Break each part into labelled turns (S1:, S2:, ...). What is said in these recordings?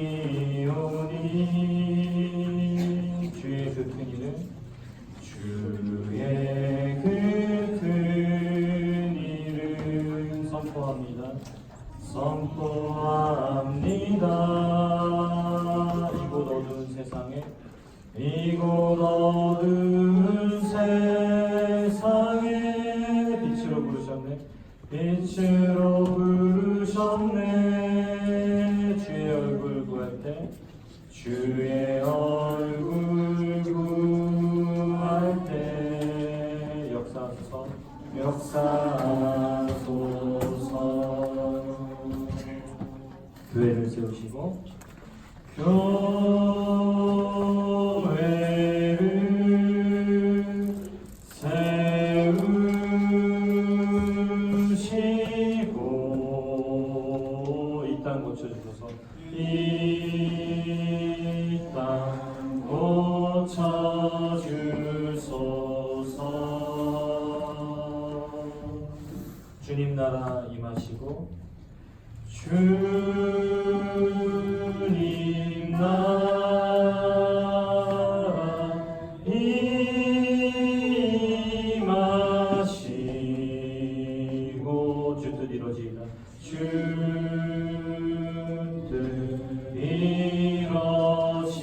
S1: 이오니 주의 그 큰 이름 주의 그 큰 이름 선포합니다. 선포합니다. 이곳 어두운 세상에 이곳 어두운 세상에 빛으로 부르셨네. 빛으로 부르셨네. 주의 얼굴 구할 때 주의 얼굴 구할 때 역사하소서 역사하소서. 교회를 세우시고 교회를 세우시고 이 땅 고쳐주소서. 이 땅 고쳐주소서. 주님 나라 임하시고 주님 나라 임하시고 주 뜻 이루어지이다. 주 뜻 이루어지.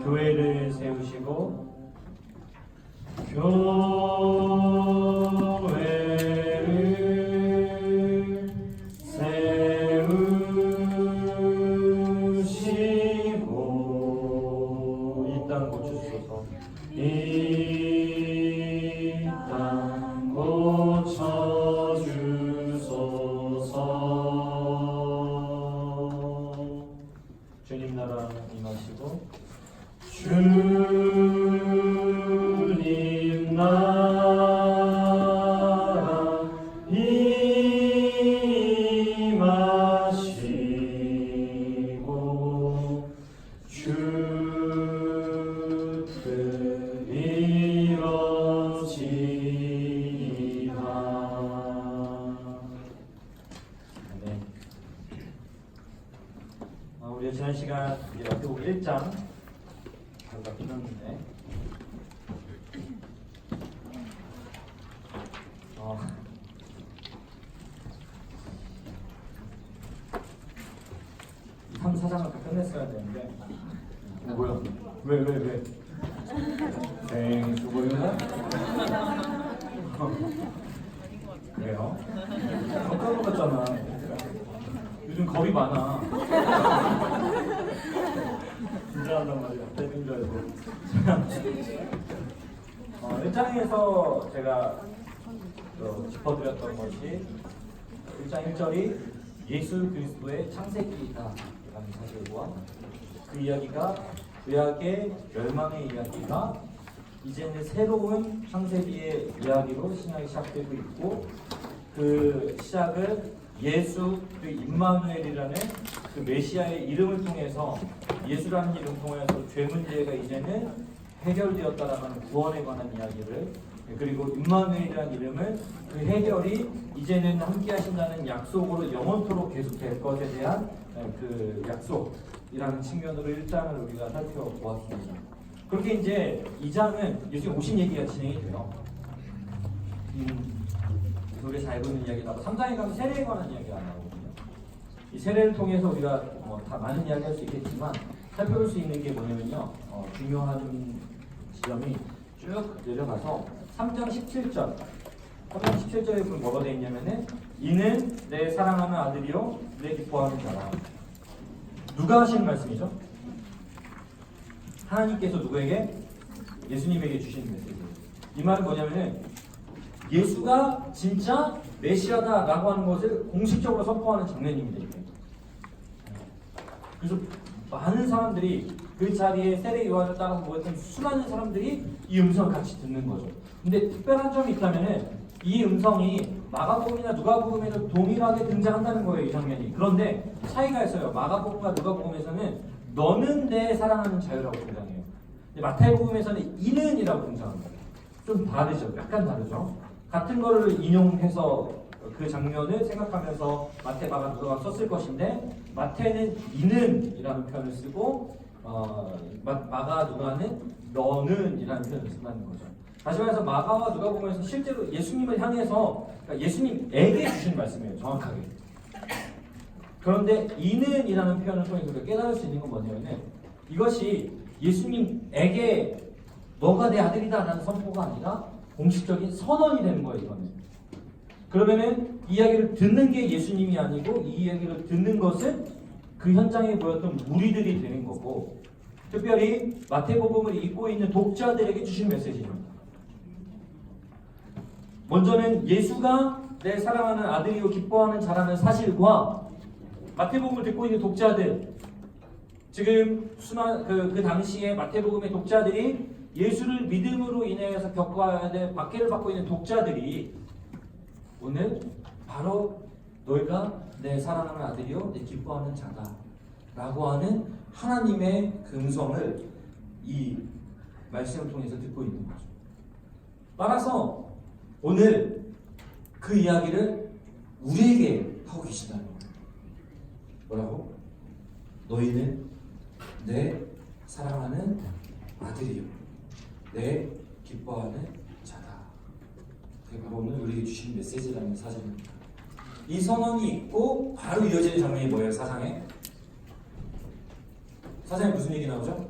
S1: 교회를 세우시고 이 땅 고쳐주소서. 주님 나라 임하시고 주님 나라 임하시고 주 우리 지난 시간 마태복음 1장 잠깐 끝났는데 이 3, 4장을 다 끝냈어야 되는데 뭐야? 왜? 생수고요나? 그래요? 까먹었잖아. 요즘 겁이 많아. 진짜 한단 말이야. 때린 줄 알고. 1장에서 제가 짚어드렸던 것이 1장 1절이 예수 그리스도의 창세기이다 라는 사실과 그 이야기가 구약의 멸망의 이야기가 이제는 새로운 창세기의 이야기로 신약이 시작되고 있고 그 시작을 예수 그 임마누엘이라는 그 메시아의 이름을 통해서 예수라는 이름 통해서 죄 문제가 이제는 해결되었다라는 구원에 관한 이야기를 그리고 임마누엘이라는 이름을 그 해결이 이제는 함께 하신다는 약속으로 영원토록 계속될 것에 대한 그 약속이라는 측면으로 1장을 우리가 살펴보았습니다. 그렇게 이제 2장은 예수님 오신 얘기가 진행이 돼요. 우리가 잘 보는 이야기다가 3장에 가면 세례에 관한 이야기가 나오거든요. 이 세례를 통해서 우리가 다 많은 이야기 할 수 있겠지만 살펴볼 수 있는 게 뭐냐면요. 중요한 지점이 쭉 내려가서 3장 17절 3장 17절에 보면 뭐가 되어 있냐면은 이는 내 사랑하는 아들이요 내 기뻐하는 자라. 누가 하시는 말씀이죠? 하나님께서 누구에게? 예수님에게 주신 메시지예요. 이 말은 뭐냐면은 예수가 진짜 메시아다라고 하는 것을 공식적으로 선포하는 장면입니다. 그래서 많은 사람들이 그 자리에 세례 요한을 따라서 모였던 수많은 사람들이 이 음성을 같이 듣는 거죠. 근데 특별한 점이 있다면은 이 음성이 마가복음이나 누가복음에도 동일하게 등장한다는 거예요, 이 장면이. 그런데 차이가 있어요. 마가복음과 누가복음에서는 너는 내 사랑하는 자유라고 등장해요. 마태복음에서는 이는이라고 등장합니다. 좀 다르죠. 약간 다르죠. 같은 거를 인용해서 그 장면을 생각하면서 마태, 마가, 누가가 썼을 것인데 마태는 이는이라는 표현을 쓰고 마가, 누가는 너는이라는 표현을 쓴다는 거죠. 다시 말해서 마가와 누가복음에서 실제로 예수님을 향해서 그러니까 예수님에게 주신 말씀이에요. 정확하게. 그런데 이는이라는 표현을 통해서 우리가 깨달을 수 있는 건 뭐냐면 이것이 예수님에게 너가 내 아들이다 라는 선포가 아니라 공식적인 선언이 되는 거예요. 이거는. 그러면은 이 이야기를 듣는 게 예수님이 아니고 이 이야기를 듣는 것은 그 현장에 모였던 무리들이 되는 거고 특별히 마태복음을 읽고 있는 독자들에게 주신 메시지입니다. 먼저는 예수가 내 사랑하는 아들이요 기뻐하는 자라는 사실과 마태복음을 듣고 있는 독자들 지금 그 당시에 마태복음의 독자들이 예수를 믿음으로 인해서 겪어야 될 박해를 받고 있는 독자들이 오늘 바로 너희가 내 사랑하는 아들이요 내 기뻐하는 자다 라고 하는 하나님의 음성을 이 말씀을 통해서 듣고 있는 거죠. 따라서 오늘 그 이야기를 우리에게 하고 계시다는 거예요. 뭐라고? 너희는 내 사랑하는 아들이요 내 기뻐하는 자다. 그게 바로 오늘 우리에게 주신 메시지라는 사실입니다. 이 선언이 있고 바로 이어지는 장면이 뭐예요? 사상에 무슨 얘기 나오죠?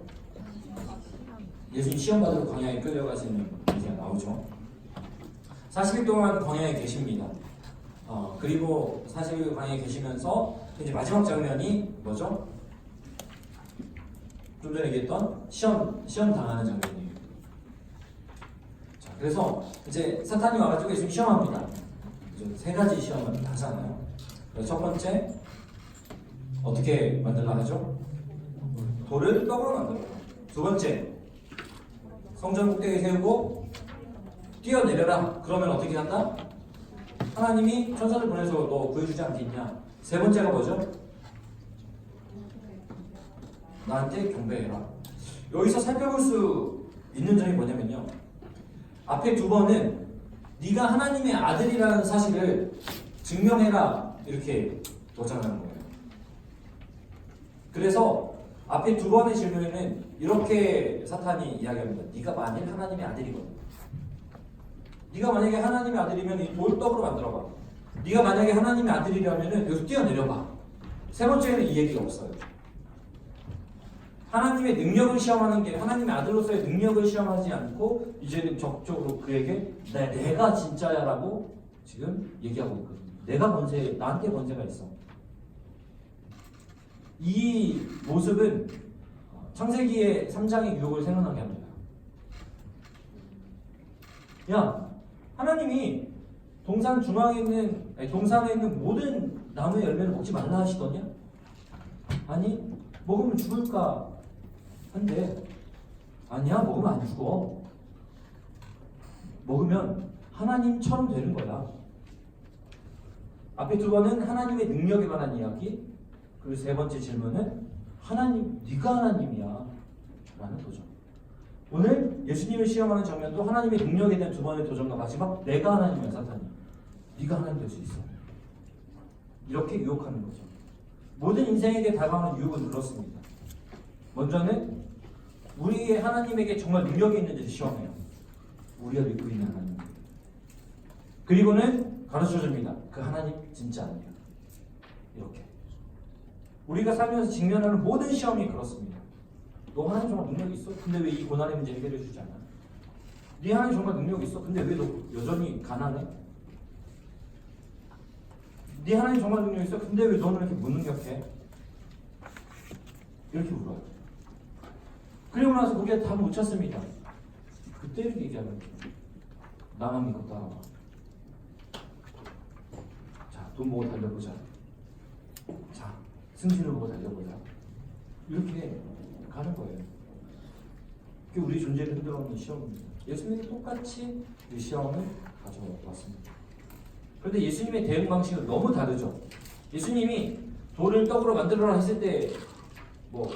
S1: 예수님 시험 받으러 광야에 끌려가시는 얘기가 나오죠. 40일 동안 광야에 계십니다. 그리고 40일 광야에 계시면서 이제 마지막 장면이 뭐죠? 좀 전에 얘기했던 시험 당하는 장면이에요. 자, 그래서 이제 사탄이 와가지고 예수님 시험합니다. 이제 세 가지 시험을 하잖아요. 첫 번째 어떻게 만들라 하죠? 돌을 떡으로 만들어요. 두 번째 성전 꼭대기에 세우고 뛰어내려라. 그러면 어떻게 한다? 하나님이 천사를 보내서 너 구해주지 않겠냐? 세 번째가 뭐죠? 나한테 경배해라. 여기서 살펴볼 수 있는 점이 뭐냐면요. 앞에 두 번은 네가 하나님의 아들이라는 사실을 증명해라 이렇게 도전하는 거예요. 그래서 앞에 두 번의 질문에는 이렇게 사탄이 이야기합니다. 네가 만일 하나님의 아들이거든. 네가 만약에 하나님의 아들이면 이 돌 떡으로 만들어봐. 네가 만약에 하나님의 아들이라면 여기서 뛰어내려봐. 세 번째는 이 얘기가 없어요. 하나님의 능력을 시험하는 게 하나님의 아들로서의 능력을 시험하지 않고 이제는 적극적으로 그에게 내가 진짜야라고 지금 얘기하고 있거든요. 내가 번제, 나한테 번제가 있어. 이 모습은 창세기의 3장의 유혹을 생각나게 합니다. 야, 하나님이 동산에 있는 모든 나무의 열매를 먹지 말라 하시더냐? 아니, 먹으면 죽을까 한데 아니야, 먹으면 안 죽어. 먹으면 하나님처럼 되는 거야. 앞에 두 번은 하나님의 능력에 관한 이야기, 그리고 세 번째 질문은 하나님, 네가 하나님이야 라는 도전. 오늘 예수님을 시험하는 장면도 하나님의 능력에 대한 두 번의 도전과 마지막 내가 하나님이야. 사탄이 네가 하나님 될 수 있어 이렇게 유혹하는 거죠. 모든 인생에게 다가오는 유혹은 그렇습니다. 먼저는 우리의 하나님에게 정말 능력이 있는지 시험해요. 우리가 믿고 있는 하나님. 그리고는 가르쳐줍니다. 그 하나님 진짜 아니에요. 이렇게 우리가 살면서 직면하는 모든 시험이 그렇습니다. 너 하나님 정말 능력이 있어? 근데 왜 이 고난의 문제 해결해 주지 않아? 네 하나님 정말 능력이 있어? 근데 왜 너 여전히 가난해? 네 하나님 정말 능력이 있어? 근데 왜 너는 이렇게 무능력해? 이렇게 물어요. 그리고 나서 거기에 답을 못 찾습니다. 그때 이렇게 얘기하는 거죠. 나만 믿고 따라와. 자, 돈 보고 달려보자. 자, 승진을 보고 달려보자. 이렇게 가는 거예요. 그게 우리 존재를 흔들어놓는 시험입니다. 예수님이 똑같이 이 시험을 가져왔습니다. 그런데 예수님의 대응 방식은 너무 다르죠. 예수님이 돌을 떡으로 만들어라 했을 때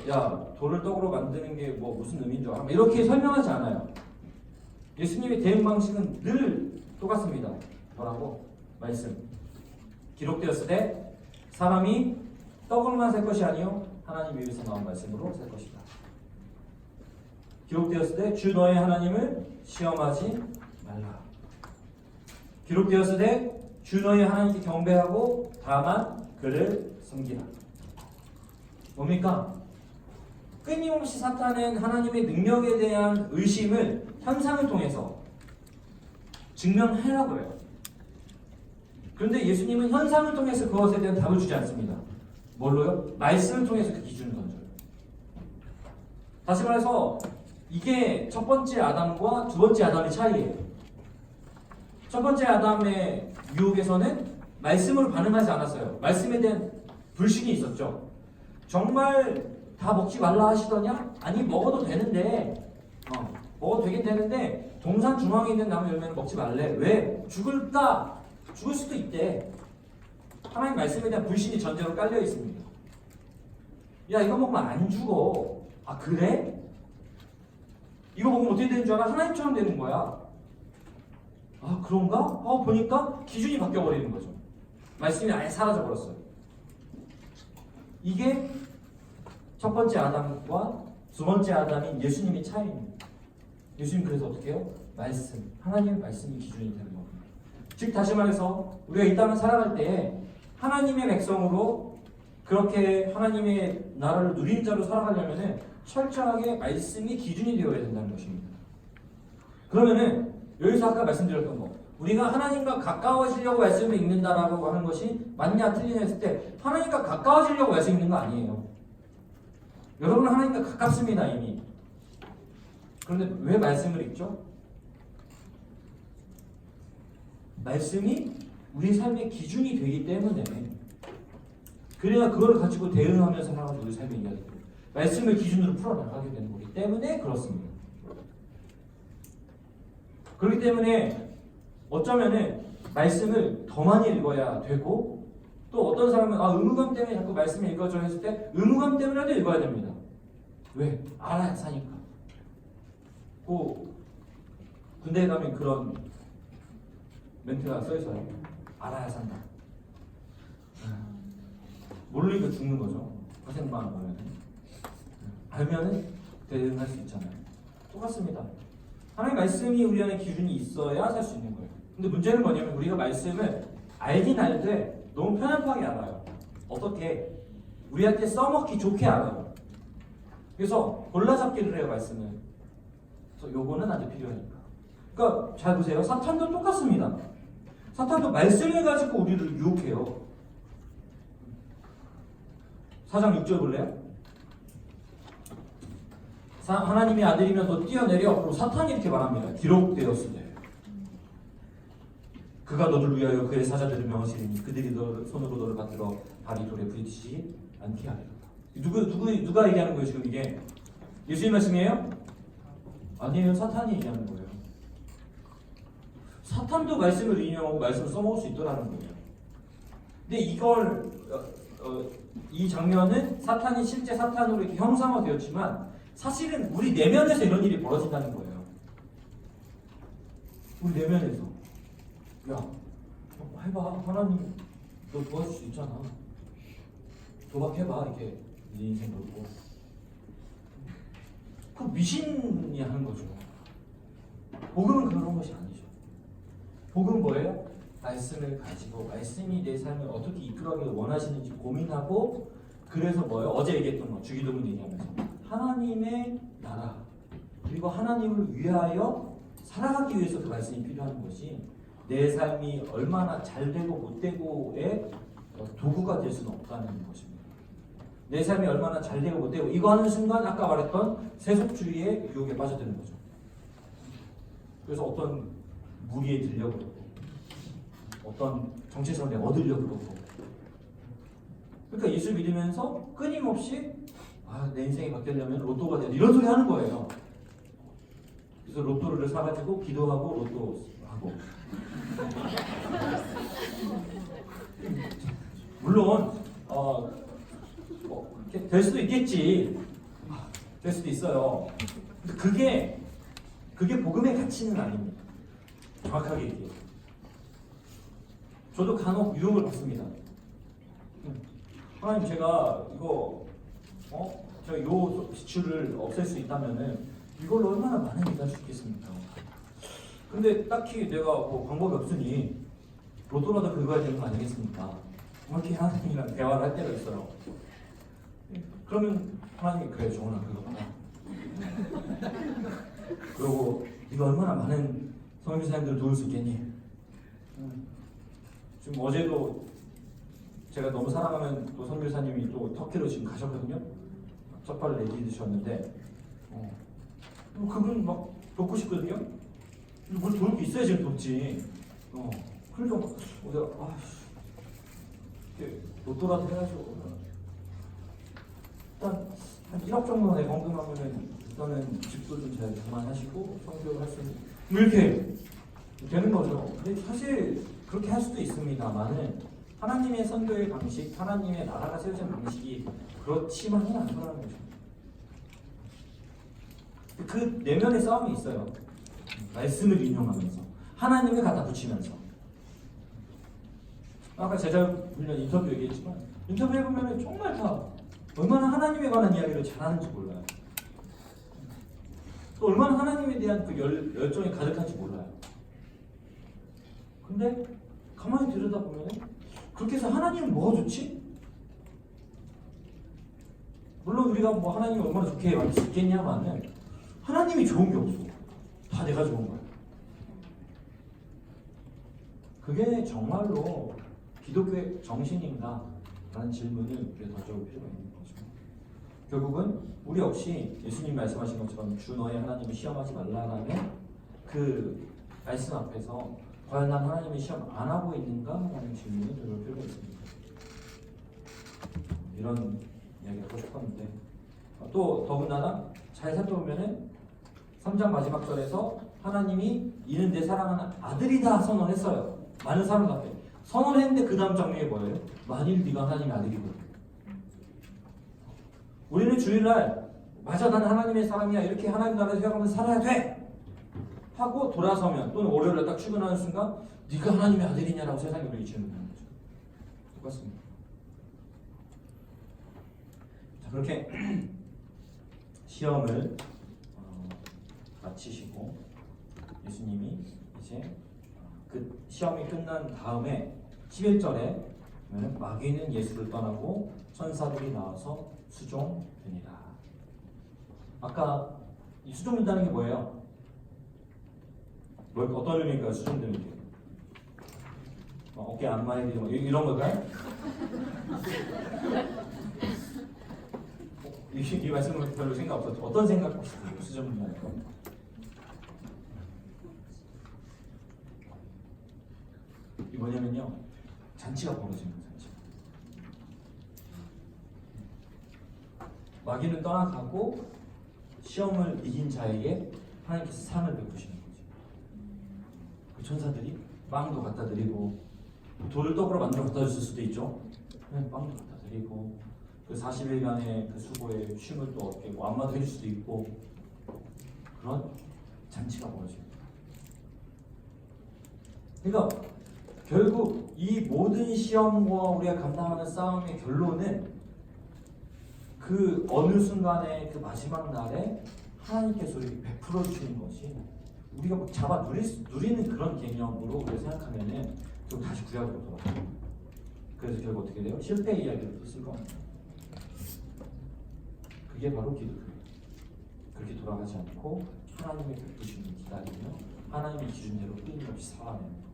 S1: 야, 돌을 떡으로 만드는 게 무슨 의미인 줄 알아? 이렇게 설명하지 않아요. 예수님의 대응 방식은 늘 똑같습니다. 뭐라고? 말씀. 기록되었을 때 사람이 떡으로만 살 것이 아니요 하나님 위에서 나온 말씀으로 살 것이다. 기록되었을 때 주 너의 하나님을 시험하지 말라. 기록되었을 때 주 너의 하나님께 경배하고 다만 그를 섬기라. 뭡니까? 끊임없이 사탄은 하나님의 능력에 대한 의심을 현상을 통해서 증명하라고 해요. 그런데 예수님은 현상을 통해서 그것에 대한 답을 주지 않습니다. 뭘로요? 말씀을 통해서 그 기준을 던져요. 다시 말해서 이게 첫 번째 아담과 두 번째 아담의 차이예요. 첫 번째 아담의 유혹에서는 말씀으로 반응하지 않았어요. 말씀에 대한 불신이 있었죠. 정말 다 먹지 말라 하시더냐? 아니 먹어도 되는데 먹어도 되긴 되는데 동산 중앙에 있는 나무 열매는 먹지 말래. 왜? 죽을까? 죽을 수도 있대. 하나님 말씀에 대한 불신이 전제로 깔려 있습니다. 야 이거 먹으면 안 죽어. 아 그래? 이거 먹으면 어떻게 되는 줄 알아? 하나님처럼 되는 거야. 아 그런가? 보니까 기준이 바뀌어버리는 거죠. 말씀이 아예 사라져버렸어요. 이게 첫 번째 아담과 두 번째 아담인 예수님의 차이입니다. 예수님 그래서 어떻게 해요? 말씀, 하나님의 말씀이 기준이 되는 겁니다. 즉 다시 말해서 우리가 이 땅을 살아갈 때 하나님의 백성으로 그렇게 하나님의 나라를 누리는 자로 살아가려면 철저하게 말씀이 기준이 되어야 된다는 것입니다. 그러면은 여기서 아까 말씀드렸던 거 우리가 하나님과 가까워지려고 말씀을 읽는다라고 하는 것이 맞냐 틀리냐 했을 때 하나님과 가까워지려고 말씀 읽는 거 아니에요. 여러분은 하나님과 가깝습니다 이미. 그런데 왜 말씀을 읽죠? 말씀이 우리 삶의 기준이 되기 때문에 그래야 그걸 가지고 대응하면서 살아가지고 우리 삶의 이야기 말씀을 기준으로 풀어나가게 되는 거기 때문에 그렇습니다. 그렇기 때문에 어쩌면은 말씀을 더 많이 읽어야 되고 또 어떤 사람은 의무감 때문에 자꾸 말씀을 읽어줘 했을 때 의무감 때문에라도 읽어야 됩니다. 왜? 알아야 사니까. 군대에 가면 그런 멘트가 써있어요. 알아야 산다. 모르니까 죽는 거죠. 화생방 보면 알면은 대응할 수 있잖아요. 똑같습니다. 하나님 말씀이 우리 안에 기준이 있어야 살 수 있는 거예요. 근데 문제는 뭐냐면 우리가 말씀을 알긴 알되 너무 편협하게 알아요. 어떻게? 우리한테 써먹기 좋게 알아요. 그래서 골라잡기를 해요 말씀을. 그래서 요거는 아주 필요하니까. 그러니까 잘 보세요. 사탄도 똑같습니다. 사탄도 말씀을 가지고 우리를 유혹해요. 4장 6절 볼래요? 하나님의 아들이면 너 뛰어내려. 그리고 사탄이 이렇게 말합니다. 기록되었을 때 그가 너를 위하여 그의 사자들을 명하시리니 그들이 손으로 너를 받들어 발이 돌에 부딪히지 않게 하리로다. 누가 얘기하는 거예요 지금 이게? 예수님 말씀이에요? 아니에요. 사탄이 얘기하는 거예요. 사탄도 말씀을 인용하고 말씀을 써먹을 수 있더라는 거예요. 근데 이걸 이 장면은 사탄이 실제 사탄으로 이렇게 형상화되었지만 사실은 우리 내면에서 이런 일이 벌어진다는 거예요. 우리 내면에서 야 해봐. 하나님 너 도와줄 수 있잖아. 도박해봐. 이렇게 네 인생 걸고 그 미신이 하는 거죠. 복음은 그런 것이 아니죠. 복음은 뭐예요? 말씀을 가지고 말씀이 내 삶을 어떻게 이끌어가길 원하시는지 고민하고 그래서 뭐예요? 어제 얘기했던 거 주기도문 얘기하면서 하나님의 나라 그리고 하나님을 위하여 살아가기 위해서 그 말씀이 필요한 것이 내 삶이 얼마나 잘 되고 못 되고의 도구가 될 수는 없다는 것입니다. 내 삶이 얼마나 잘 되고 못 되고 이거 하는 순간 아까 말했던 세속주의의 유혹에 빠져드는 거죠. 그래서 어떤 무리에 들려고 그러고 어떤 정체성을 얻으려고 그러고 그러니까 예수 믿으면서 끊임없이 내 인생이 바뀌려면 로또가 돼야 돼 이런 소리 하는 거예요. 그래서 로또를 사가지고 기도하고 로또 하고 물론 될 수도 있겠지. 될 수도 있어요. 그게 복음의 가치는 아닙니다. 정확하게 얘기해요. 저도 간혹 유혹을 받습니다. 하나님, 제가 이거 제가 요 지출을 없앨 수 있다면은 이걸로 얼마나 많은 일을 할 수 있겠습니까? 근데 딱히 내가 뭐 방법이 없으니 로또라도 긁어야 되는 거 아니겠습니까? 이렇게 하나님이랑 대화를 할 때가 있어요. 그러면 하나님이 그래, 정원아, 그거구나. 그리고 네가 얼마나 많은 성교사님들을 도울 수 있겠니? 지금 어제도 제가 너무 사랑하는 또 선교사님이 또 터키로 지금 가셨거든요. 첫발을 내디디셨는데 그분 막 돕고 싶거든요. 뭘 도울 게 있어야 지금 돕지. 그러니까 내가 로또라도 해야죠. 일단 한 1억 정도 내가 헌금하면은 일단은 집도 좀 잘 그만하시고 성교를 할 수 있는 이렇게 되는 거죠. 근데 사실 그렇게 할 수도 있습니다만은 하나님의 선교의 방식, 하나님의 나라가 세워진 방식이 그렇지만은 않다는 거죠. 그 내면의 싸움이 있어요. 말씀을 인용하면서 하나님을 갖다 붙이면서. 아까 제자 훈련 인터뷰 얘기했지만 인터뷰 해보면 정말 다 얼마나 하나님에 관한 이야기를 잘하는지 몰라요. 또 얼마나 하나님에 대한 그 열정이 가득한지 몰라요. 근데 가만히 들여다보면 그렇게 해서 하나님은 뭐가 좋지? 물론 우리가 뭐 하나님이 얼마나 좋게 만들 수 있겠냐마는 하나님이 좋은 게 없어. 다 내가 좋은 거야. 그게 정말로 기독교의 정신인가? 라는 질문을 우리가 던져볼 필요가 있는 거죠. 결국은 우리 없이 예수님 말씀하신 것처럼 주 너의 하나님을 시험하지 말라라는 그 말씀 앞에서 과연 난 하나님의 시험 안 하고 있는가? 라는 질문을 들을 필요가 있습니다. 이런 이야기를 하고 싶었는데 또 더군다나 잘 살펴보면은 3장 마지막 절에서 하나님이 이는 내 사랑하는 아들이다 선언했어요. 많은 사람 앞에 선언했는데 그 다음 장면이 뭐예요? 만일 네가 하나님의 아들이거든. 우리는 주일날 맞아 난 하나님의 사람이야 이렇게 하나님 나라를 생각하면서 살아야 돼 하고 돌아서면 또는 월요일날 딱 출근하는 순간 네가 하나님의 아들이냐라고 세상이 우리에게 질문하는 거죠. 똑같습니다. 자, 그렇게 시험을 마치시고 예수님이 이제 그 시험이 끝난 다음에 11절에 마귀는 예수를 떠나고 천사들이 나와서 수종되니라. 아까 이 수종된다는 게 뭐예요? 어떤 의미일까요? 수종되는 게 어깨 안마에 대한 이런 걸까요? 이 말씀은 별로 생각 없었죠. 어떤 생각 없었어요? 수종된다는 거. 이게 뭐냐면요, 잔치가 벌어지는 잔치. 마귀는 떠나가고 시험을 이긴 자에게 하나님께서 상을 베푸시는 거죠. 그 천사들이 빵도 갖다 드리고 돌을 떡으로 만들어 갖다 줬을 수도 있죠. 빵도 갖다 드리고 그 40일간의 그 수고에 쉼을 또 얻게 뭐 안마도 해줄 수도 있고 그런 잔치가 벌어집니다. 그러니까 결국 이 모든 시험과 우리가 감당하는 싸움의 결론은 그 어느 순간에 그 마지막 날에 하나님께서 우리에게 베풀어 주시는 것이 우리가 막 잡아 누리는 그런 개념으로 우리가 생각하면은 또 다시 구약으로 돌아가요. 그래서 결국 어떻게 돼요? 실패 이야기를 또 쓸 겁니다. 그게 바로 기독교예요. 그렇게 돌아가지 않고 하나님의 베푸심을 기다리며 하나님의 기준대로 끊임없이 살아내는 것.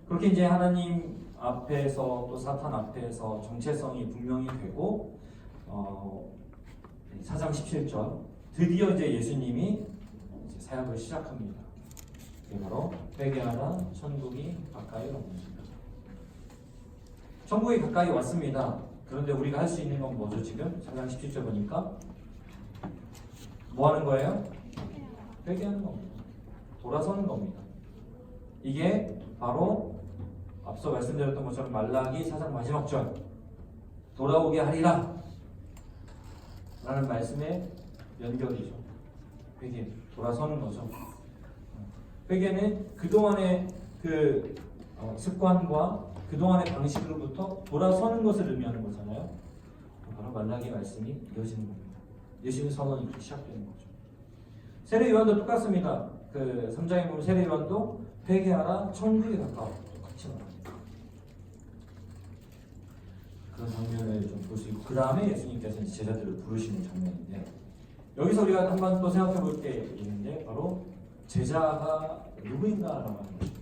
S1: 그렇게 이제 하나님 앞에서 또 사탄 앞에서 정체성이 분명히 되고 4장 17절 드디어 이제 예수님이 이제 사역을 시작합니다. 그게 바로 회개하라 천국이 가까이 왔습니다. 천국이 가까이 왔습니다. 그런데 우리가 할 수 있는 건 뭐죠? 지금 4장 17절 보니까 뭐 하는 거예요? 회개하는 겁니다. 돌아서는 겁니다. 이게 바로 앞서 말씀드렸던 것처럼 말라기 4장 마지막 절 돌아오게 하리라 라는 말씀의 연결이죠. 회개, 돌아서는 거죠. 회개는 그동안의 습관과 그동안의 방식으로부터 돌아서는 것을 의미하는 거잖아요. 바로 말라기 말씀이 이어지는 겁니다. 예수님 선언이 이렇게 시작되는 거죠. 세례 요한도 똑같습니다. 3장에 보면 세례 요한도 회개하라 천국에 가까워 똑같이 말합니다. 그런 장면을 좀 볼 수 있고 그 다음에 예수님께서 제자들을 부르시는 장면인데 여기서 우리가 한번 또 생각해 볼 게 있는데 바로 제자가 누구인가라고 하는 거죠.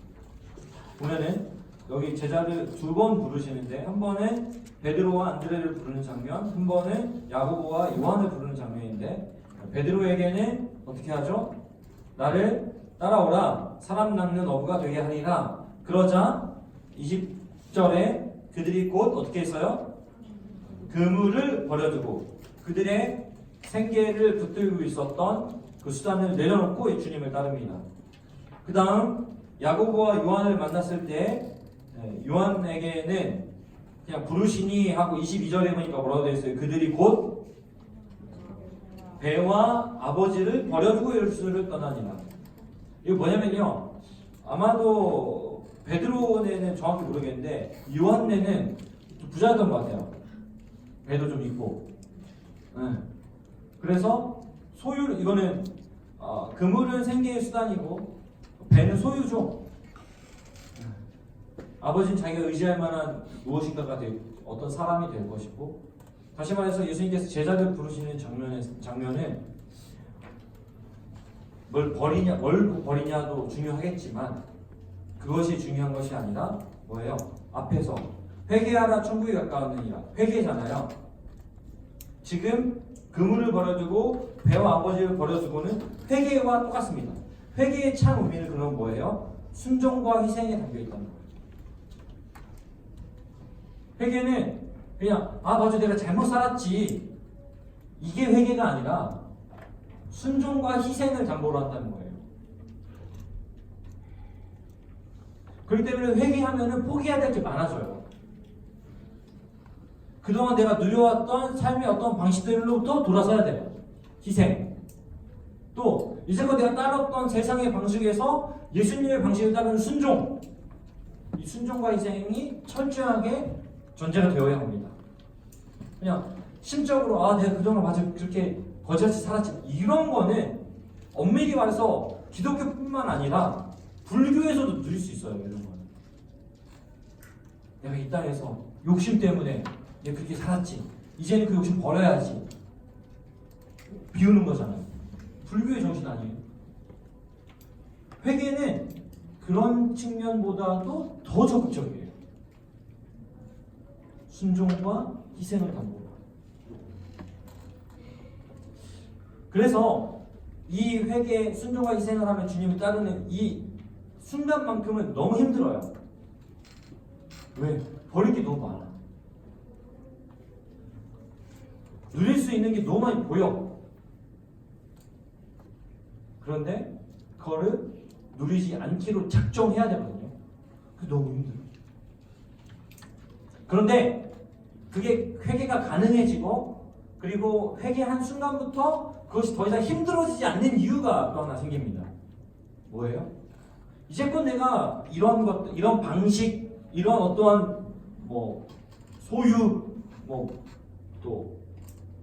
S1: 보면은 여기 제자를 2번 부르시는데 한 번은 베드로와 안드레를 부르는 장면, 한 번은 야고보와 요한을 부르는 장면인데 베드로에게는 어떻게 하죠? 나를 따라오라 사람 낚는 어부가 되게 하리라. 그러자 20절에 그들이 곧 어떻게 했어요? 그물을 버려두고 그들의 생계를 붙들고 있었던 그 수단을 내려놓고 주님을 따릅니다. 그 다음 야고보와 요한을 만났을 때 요한에게는 그냥 부르시니 하고 22절에 보니까 뭐라고 되어 있어요? 그들이 곧 배와 아버지를 버려두고 예수를 떠나니라. 이거 뭐냐면요, 아마도 베드로네는 정확히 모르겠는데 요한네는 부자였던 것 같아요. 배도 좀 있고. 그래서 소유, 이거는 그물은 생계의 수단이고 배는 소유죠. 아버지는 자기가 의지할 만한 무엇인가가 어떤 사람이 될 것이고, 다시 말해서 예수님께서 제자를 부르시는 장면은 뭘 버리냐도 중요하겠지만 그것이 중요한 것이 아니라 뭐예요? 앞에서 회개하라 천국이 가까웠느니라. 회개잖아요. 지금 그물을 버려두고 배와 아버지를 버려두고는 회개와 똑같습니다. 회개의 참 의미는 그럼 뭐예요? 순종과 희생에 담겨있다는 거예요. 회개는 그냥 맞아 내가 잘못 살았지 이게 회개가 아니라 순종과 희생을 담보로 한다는 거예요. 그렇기 때문에 회개하면은 포기해야 될 게 많아져요. 그동안 내가 누려왔던 삶의 어떤 방식들로부터 돌아서야 돼요. 희생. 또 이제껏 내가 따랐던 세상의 방식에서 예수님의 방식을 따르는 순종. 이 순종과 희생이 철저하게 전제가 되어야 합니다. 그냥 심적으로 내가 그동안 맞아 그렇게 거짓이 살았지 이런 거는 엄밀히 말해서 기독교뿐만 아니라 불교에서도 누릴 수 있어요. 이런 거는 내가 이 땅에서 욕심 때문에 내가 그렇게 살았지 이제는 그 욕심 버려야지 비우는 거잖아요. 불교의 정신 아니에요. 회개는 그런 측면보다도 더 적극적이에요. 순종과 희생을 담보로. 그래서 이 회개, 순종과 희생을 하면 주님을 따르는 이 순간만큼은 너무 힘들어요. 왜? 버릴 게 너무 많아. 누릴 수 있는 게 너무 많이 보여. 그런데 그거를 누리지 않기로 작정해야 되거든요. 그게 너무 힘들어. 그런데 그게 회개가 가능해지고 그리고 회개한 순간부터 그것이 더 이상 힘들어지지 않는 이유가 또 하나 생깁니다. 뭐예요? 이제껏 내가 이런 것, 이런 방식, 이런 어떠한 소유, 또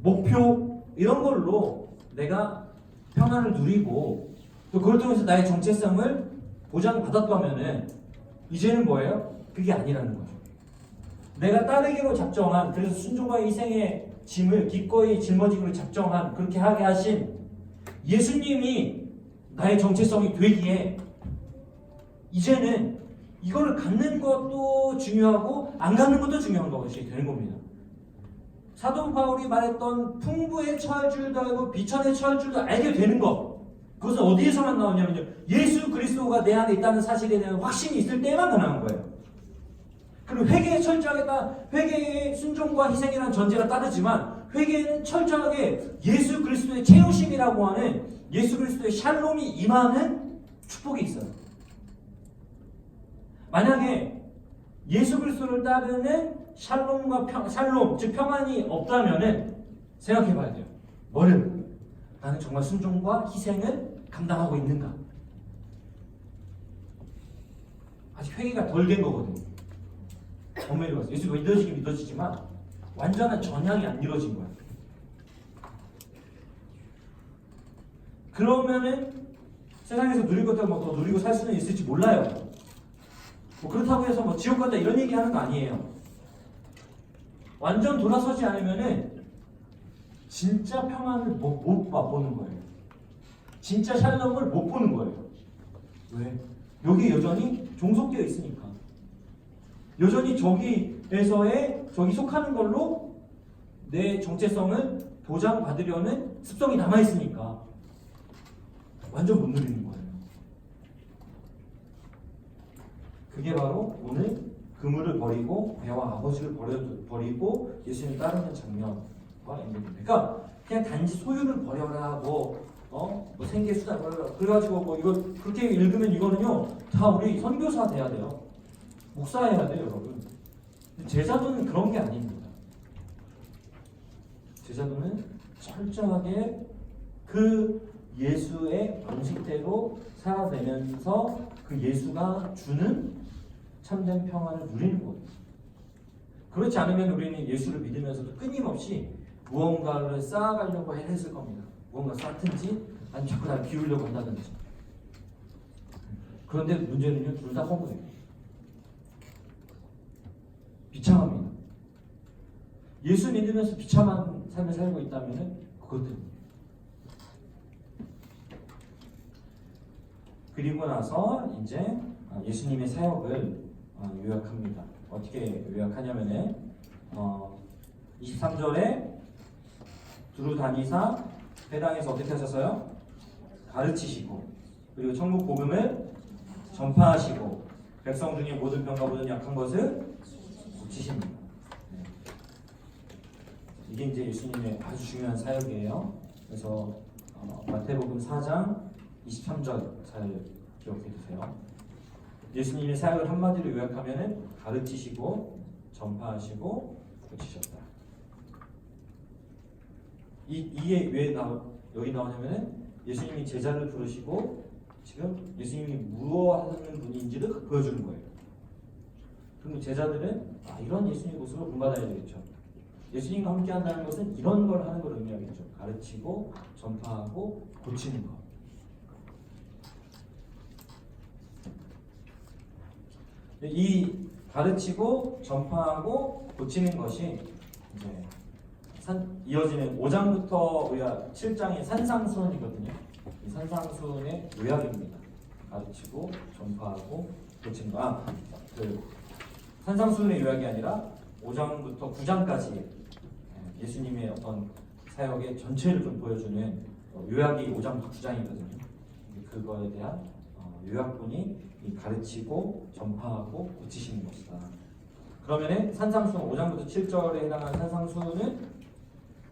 S1: 목표 이런 걸로 내가 평안을 누리고 또 그걸 통해서 나의 정체성을 보장받았다면은 이제는 뭐예요? 그게 아니라는 거죠. 내가 따르기로 작정한, 그래서 순종과 희생의 짐을 기꺼이 짊어지기로 작정한, 그렇게 하게 하신 예수님이 나의 정체성이 되기에 이제는 이거를 갖는 것도 중요하고 안 갖는 것도 중요한 것이 되는 겁니다. 사도 바울이 말했던 풍부에 처할 줄도 알고 비천에 처할 줄도 알게 되는 것, 그것은 어디에서만 나오냐면요, 예수 그리스도가 내 안에 있다는 사실에 대한 확신이 있을 때만 가능한 거예요. 그리고 회개에 철저하겠다, 회개의 순종과 희생이라는 전제가 따르지만 회개는 철저하게 예수 그리스도의 채우심이라고 하는 예수 그리스도의 샬롬이 임하는 축복이 있어요. 만약에 예수 그리스도를 따르는 샬롬, 즉 평안이 없다면은 생각해 봐야 돼요. 뭐를? 나는 정말 순종과 희생을 감당하고 있는가? 아직 회개가 덜 된 거거든요. 엄밀히 봐서 예수가 믿어지긴 믿어지지만 완전한 전향이 안 이루어진 거야. 그러면은 세상에서 누릴 것들 뭐더 누리고 살 수는 있을지 몰라요. 뭐 그렇다고 해서 뭐 지옥 간다 이런 얘기 하는 거 아니에요. 완전 돌아서지 않으면은 진짜 평안을 못 맛보는 거예요. 진짜 샬롬을 못 보는 거예요. 왜? 여기 여전히 종속되어 있으니까. 여전히 저기에서의 저기 속하는 걸로 내 정체성을 보장받으려는 습성이 남아 있으니까 완전 못 누리는 거예요. 그게 바로 오늘 그물을 버리고 배와 아버지를 버리고 예수님을 따르는 장면과 연결됩니다. 그러니까 그냥 단지 소유를 버려라 뭐 생계 수단 버려라 그래가지고 뭐 이거 그렇게 읽으면 이거는요 다 우리 선교사 돼야 돼요. 목사해야 돼요, 여러분. 제자도는 그런 게 아닙니다. 제자도는 철저하게 그 예수의 방식대로 살아내면서 그 예수가 주는 참된 평안을 누리는 거예요. 그렇지 않으면 우리는 예수를 믿으면서도 끊임없이 무언가를 쌓아가려고 했을 겁니다. 무언가 쌓든지 아니면 자꾸 날 비우려고 한다든지. 그런데 문제는요, 둘 다 허무해요. 비참합니다. 예수 믿으면서 비참한 삶을 살고 있다면 그것 때문에. 그리고 나서 이제 예수님의 사역을 요약합니다. 어떻게 요약하냐면은 23절에 두루 다니사 회당에서 어떻게 하셨어요? 가르치시고 그리고 천국 복음을 전파하시고 백성 중에 모든 병과 모든 약한 것을 고치십니다. 네. 이게 이제 예수님의 아주 중요한 사역이에요. 그래서 마태복음 4장 23절 잘 기억해 두세요. 예수님의 사역을 한마디로 요약하면은 가르치시고 전파하시고 고치셨다. 이게 왜 여기 나오냐면은 예수님이 제자를 부르시고 지금 예수님이 무엇하는 분인지를 보여주는 거예요. 그럼 제자들은 이런 예수님의 모습을 본받아야 되겠죠. 예수님과 함께 한다는 것은 이런 걸 하는 걸 의미하겠죠. 가르치고 전파하고 고치는 것. 이 가르치고 전파하고 고치는 것이 이제 이어지는 5장부터 우리가 7장의 산상수훈이거든요. 이 산상수훈의 요약입니다. 가르치고 전파하고 고치는 거. 산상수훈의 요약이 아니라 5장부터 9장까지 예수님의 어떤 사역의 전체를 좀 보여주는 요약이 5장부터 9장이거든요. 그거에 대한 요약본이 이 가르치고 전파하고 고치시는 것이다. 그러면은 산상수훈 5장부터 7절에 해당하는 산상수훈은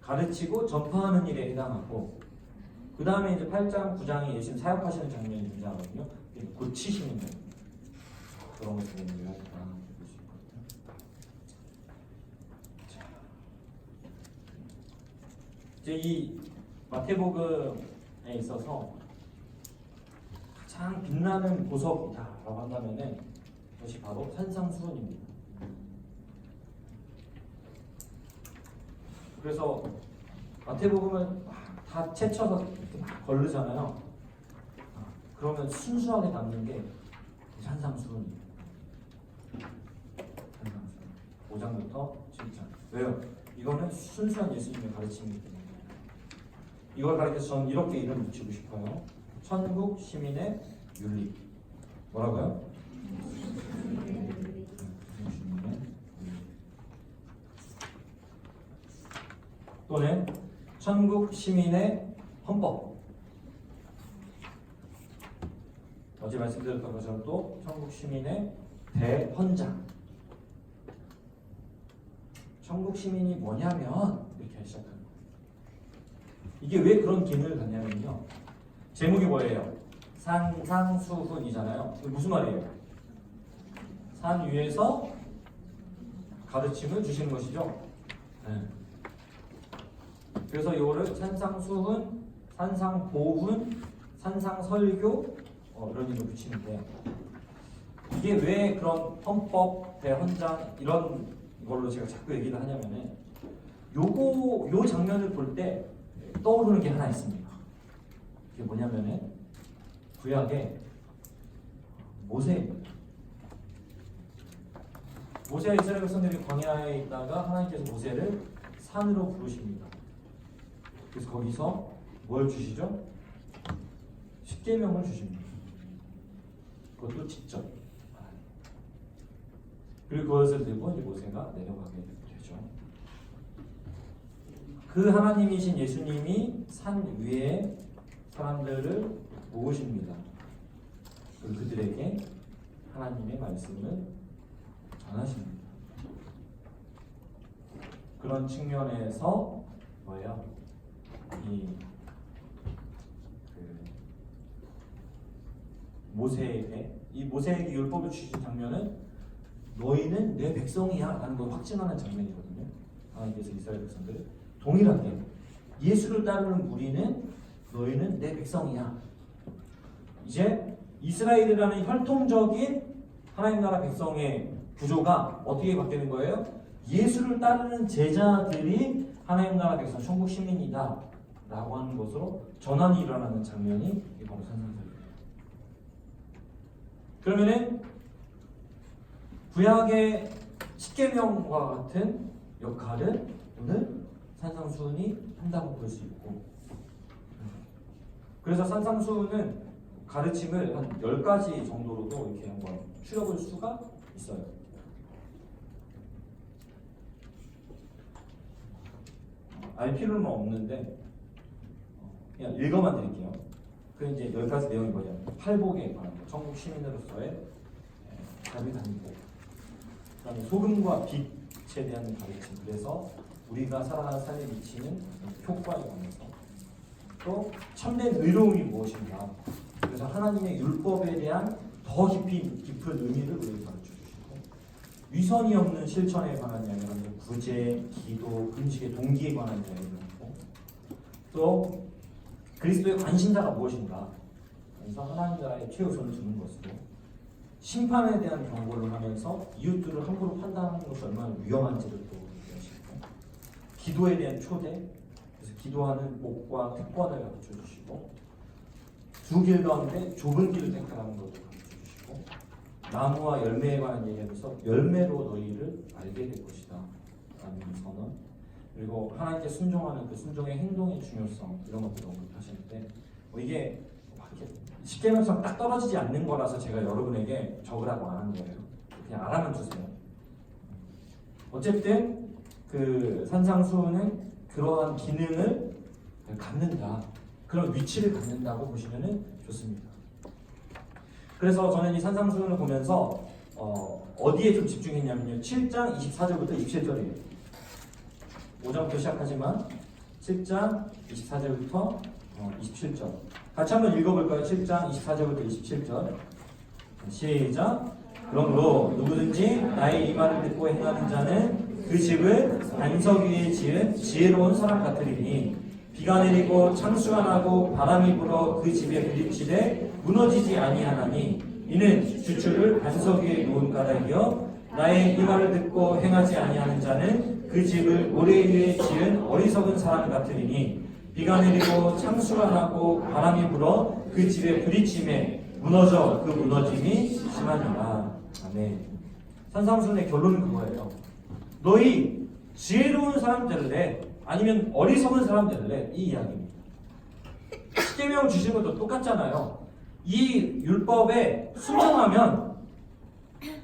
S1: 가르치고 전파하는 일에 해당하고 그 다음에 이제 8장 9장이 예수님 사역하시는 장면이 등장하거든요. 고치시는 것 그런 것들을 요약이다 볼 수 있거든요. 자, 이제 이 마태복음에 있어서 가장 빛나는 보석이다라고 한다면은 그것이 바로 산상수훈입니다. 그래서 마태복음은 다 채쳐서 막 걸르잖아요. 그러면 순수하게 남는 게 산상수훈이에요. 산상수훈 5장부터 7장. 왜요? 이거는 순수한 예수님의 가르침이기 때문에. 이걸 가르쳐서 저는 이렇게 이름 붙이고 싶어요. 천국 시민의 윤리. 뭐라고요? 또는 천국 시민의 헌법. 어제 말씀드렸던 것처럼 또 천국 시민의 대헌장. 천국 시민이 뭐냐면 이렇게 시작합니다. 이게 왜 그런 기능을 갖냐면요. 제목이 뭐예요? 산상수훈이잖아요. 이게 무슨 말이에요? 산 위에서 가르침을 주시는 것이죠. 네. 그래서 이거를 산상수훈, 산상보훈, 산상설교 이런 이름 붙이는데 이게 왜 그런 헌법 대헌장 이런 걸로 제가 자꾸 얘기를 하냐면은 요 장면을 볼 때 떠오르는 게 하나 있습니다. 그게 뭐냐면은 구약의 모세입니다. 모세와 이스라엘 백성들이 광야에 있다가 하나님께서 모세를 산으로 부르십니다. 그래서 거기서 뭘 주시죠? 십계명을 주십니다. 그것도 직접. 그리고 그것을 들고 이제 모세가 내려가게 되죠. 그 하나님이신 예수님이 산 위에 사람들을 모으십니다. 그리고 그들에게 하나님의 말씀을 전하십니다. 그런 측면에서 뭐예요? 모세에게 율법을 주신 장면은 너희는 내 백성이야 라는 걸 확증하는 장면이거든요. 하나님께서 이스라엘 백성들을 동일하게 예수를 따르는 무리는 너희는 내 백성이야. 이제 이스라엘이라는 혈통적인 하나님 나라 백성의 구조가 어떻게 바뀌는 거예요? 예수를 따르는 제자들이 하나님 나라 백성 천국 시민이다 라고 하는 것으로 전환이 일어나는 장면이 바로 산상수훈입니다. 그러면은 구약의 십계명과 같은 역할을 오늘 산상수훈이 한다고 볼 수 있고, 그래서 산상수훈은 가르침을 한 10가지 정도로도 이렇게 한번 추려볼 수가 있어요. 알 필요는 없는데 그냥 읽어만 드릴게요. 그 이제 10가지 내용이 뭐냐면 팔복에 관한 거, 천국 시민으로서의 답이 다니고, 그다음에 소금과 빛에 대한 가르침, 그래서 우리가 살아가는 삶에 미치는 효과에 관해서, 또 참된 의로움이 무엇인가, 그래서 하나님의 율법에 대한 더 깊은 의미를 우리에게 가르쳐 주시고, 위선이 없는 실천에 관한 이야기를, 구제, 기도, 금식의 동기에 관한 이야기를 하고, 또 그리스도의 관심사가 무엇인가, 그래서 하나님 나라의 최우선을 두는 것으로, 심판에 대한 경고를 하면서 이웃들을 함부로 판단하는 것이 얼마나 위험한지를 또 얘기하시고, 기도에 대한 초대, 그래서 기도하는 목과 특권을 가르쳐 주시고, 두 길 가운데 좁은 길을 택하라는 것도 가르쳐 주시고, 나무와 열매에 관한 얘기하면서 열매로 너희를 알게 될 것이다 라는 선언, 그리고 하나님께 순종하는 그 순종의 행동의 중요성, 이런 것들을 언급하실 때 이게 십계명처럼 딱 떨어지지 않는 거라서 제가 여러분에게 적으라고 안 한 거예요. 그냥 알아만 주세요. 어쨌든 그 산상수훈은 그러한 기능을 갖는다, 그런 위치를 갖는다고 보시면 좋습니다. 그래서 저는 이 산상수훈을 보면서 어디에 좀 집중했냐면요, 7장 24절부터 27절이에요. 5장부터 시작하지만 7장 24절부터 27절 같이 한번 읽어볼까요? 7장 24절부터 27절 시작. 그러므로 누구든지 나의 이 말을 듣고 행하는 자는 그 집을 반석 위에 지은 지혜로운 사람 같으리니, 비가 내리고 창수가 나고 바람이 불어 그 집에 부딪히되 무너지지 아니하나니, 이는 주추를 반석 위에 놓은 까닭이요 나의 이 말을 듣고 행하지 아니하는 자는 그 집을 모래 위에 지은 어리석은 사람 같으리니, 비가 내리고 창수가 나고 바람이 불어 그 집에 부딪힘에 무너져 그 무너짐이 심하니라. 아멘. 산상수훈의 결론은 그거예요. 너희 지혜로운 사람 될래? 아니면 어리석은 사람 될래? 이 이야기입니다. 십계명 주신 것도 똑같잖아요. 이 율법에 순종하면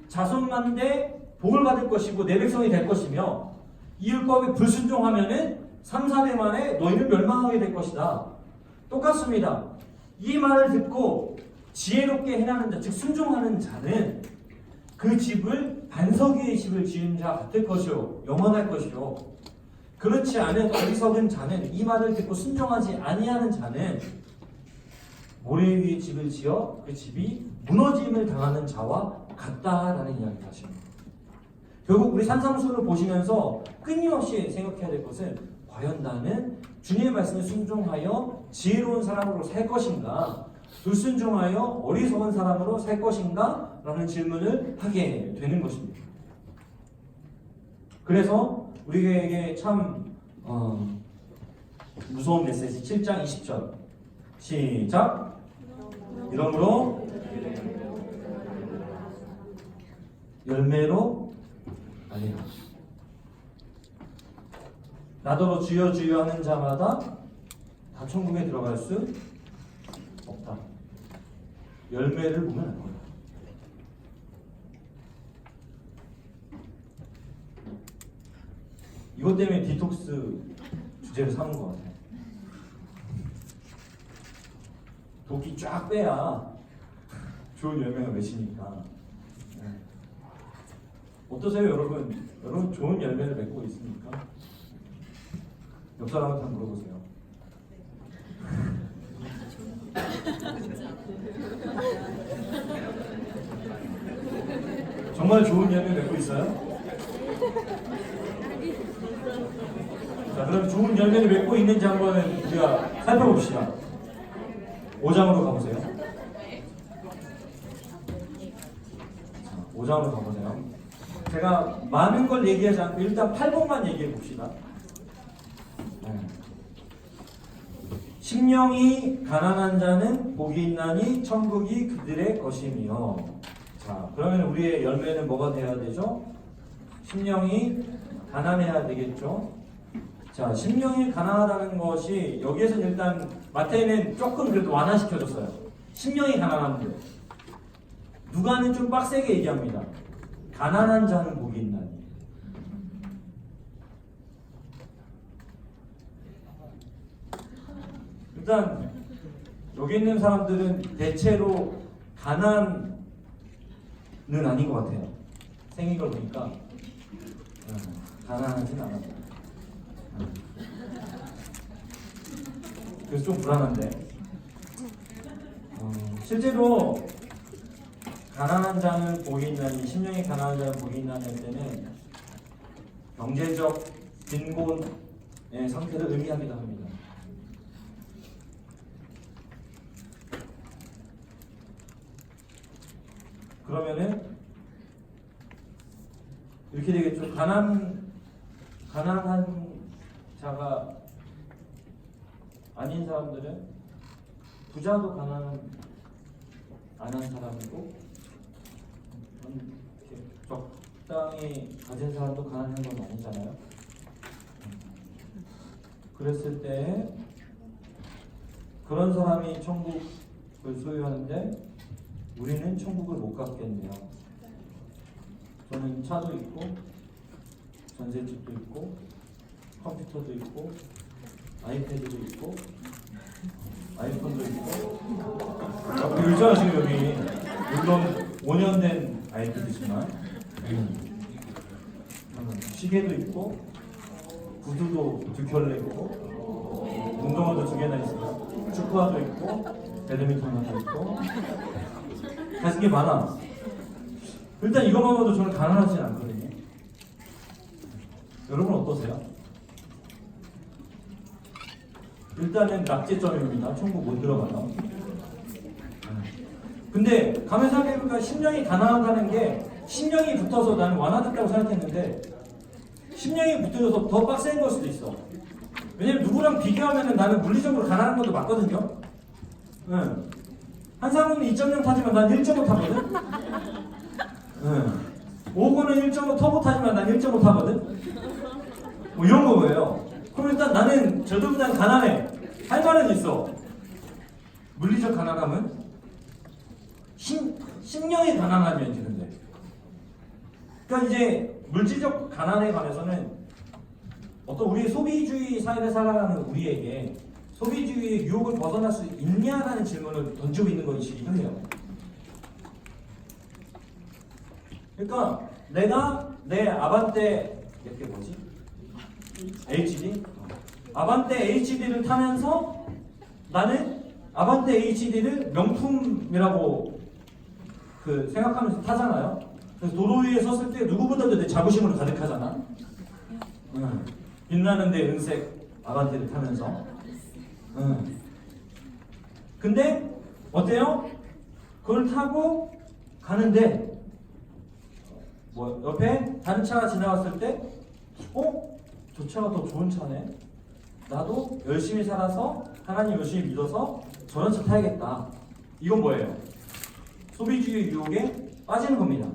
S1: 자손만대 복을 받을 것이고 내 백성이 될 것이며, 이 율법에 불순종하면은 3, 4대 만에 너희는 멸망하게 될 것이다. 똑같습니다. 이 말을 듣고 지혜롭게 행하는 자, 즉 순종하는 자는 그 집을 반석 위의 집을 지은 자 같을 것이요 영원할 것이요, 그렇지 않은 어리석은 자는, 이 말을 듣고 순종하지 아니하는 자는 모래 위에 집을 지어 그 집이 무너짐을 당하는 자와 같다라는 이야기를 하십니다. 결국 우리 산상수훈을 보시면서 끊임없이 생각해야 될 것은, 과연 나는 주님의 말씀에 순종하여 지혜로운 사람으로 살 것인가, 불순종하여 어리석은 사람으로 살 것인가? 라는 질문을 하게 되는 것입니다. 그래서 우리에게 참 무서운 메시지 7장 20절 시작. 이러므로 열매로 아니라 나더러 주여 주여 하는 자마다 다 천국에 들어갈 수 없다. 열매를 보면 알 거야. 이것 때문에 디톡스 주제를 삼은 것 같아요. 독이 쫙 빼야 좋은 열매가 맺히니까. 어떠세요, 여러분? 여러분 좋은 열매를 맺고 있습니까? 옆 사람한테 한번 물어보세요. 정말 좋은 열매 맺고 있어요? 자, 그럼 좋은 열매를 맺고 있는지 한번 우리가 살펴봅시다. 5장으로 가보세요. 자, 5장으로 가보세요. 제가 많은 걸 얘기하지 않고 일단 8번만 얘기해 봅시다. 심령이 가난한 자는 복이 있나니 천국이 그들의 것이며. 자, 그러면 우리의 열매는 뭐가 돼야 되죠? 심령이 가난해야 되겠죠? 자, 심령이 가난하다는 것이 여기에서는 일단 마태는 조금 그래도 완화시켜줬어요. 심령이 가난한데 누가는 좀 빡세게 얘기합니다. 가난한 자는 복이 있나니. 일단 여기 있는 사람들은 대체로 가난은 아닌 것 같아요. 생긴 걸 보니까 가난하진 않아요. 그래서 좀 불안한데 실제로 가난한 자는 복이 있나니 심령이 가난한 자는 복이 있나니 할 때는 경제적 빈곤의 상태를 의미하기도 합니다. 그러면은 이렇게 되겠죠. 가난한 자가 아닌 사람들은 부자도 가난 안 한 사람이고 이렇게 적당히 가진 사람도 가난한 건 아니잖아요. 그랬을 때 그런 사람이 천국을 소유하는데 우리는 천국을 못 갖겠네요. 저는 차도 있고 전셋집도 있고 컴퓨터도 있고 아이패드도 있고 아이폰도 있고 요즘 지금 여기 물론 5년 된 아이패드지만 시계도 있고 구두도 2켤레 있고 운동화도 2개나 있어요. 축구화도 있고 배드민턴화도 있고 가진 게 많아. 일단 이것만 봐도 저는 가난하진 않거든요. 여러분 어떠세요? 일단은 낙제점입니다. 천국 못 들어가요. 근데 가만 생각해보니까 심령이 가난하다는 게 심령이 붙어서 나는 완화됐다고 생각했는데 심령이 붙어서 더 빡센 걸 수도 있어. 왜냐면 누구랑 비교하면 나는 물리적으로 가난한 것도 맞거든요. 한상훈은 2.0 타지만 난 1.5 타거든. 5호는 1.5 터보 타지만 난 1.5 타거든. 뭐 이런 거예요. 그럼 일단 나는 저들보다 가난해. 할 말은 있어. 물리적 가난함은 심령이 가난하면 되는데. 그러니까 이제 물질적 가난에 관해서는 어떤 우리 소비주의 사회를 살아가는 우리에게 소비주의의 유혹을 벗어날 수 있냐라는 질문을 던지고 있는 것이기도 해요. 그러니까 내가 내 아반떼 이렇게 뭐지? HD? 아반떼 HD를 타면서 나는 아반떼 HD를 명품이라고 생각하면서 타잖아요. 그래서 도로 위에 섰을 때 누구보다도 내 자부심으로 가득하잖아. 빛나는데 은색 아반떼를 타면서. 근데 어때요? 그걸 타고 가는데 뭐 옆에 다른 차가 지나갔을 때 저 차가 더 좋은 차네. 나도 열심히 살아서 하나님 열심히 믿어서 저런 차 타야겠다. 이건 뭐예요? 소비주의 유혹에 빠지는 겁니다.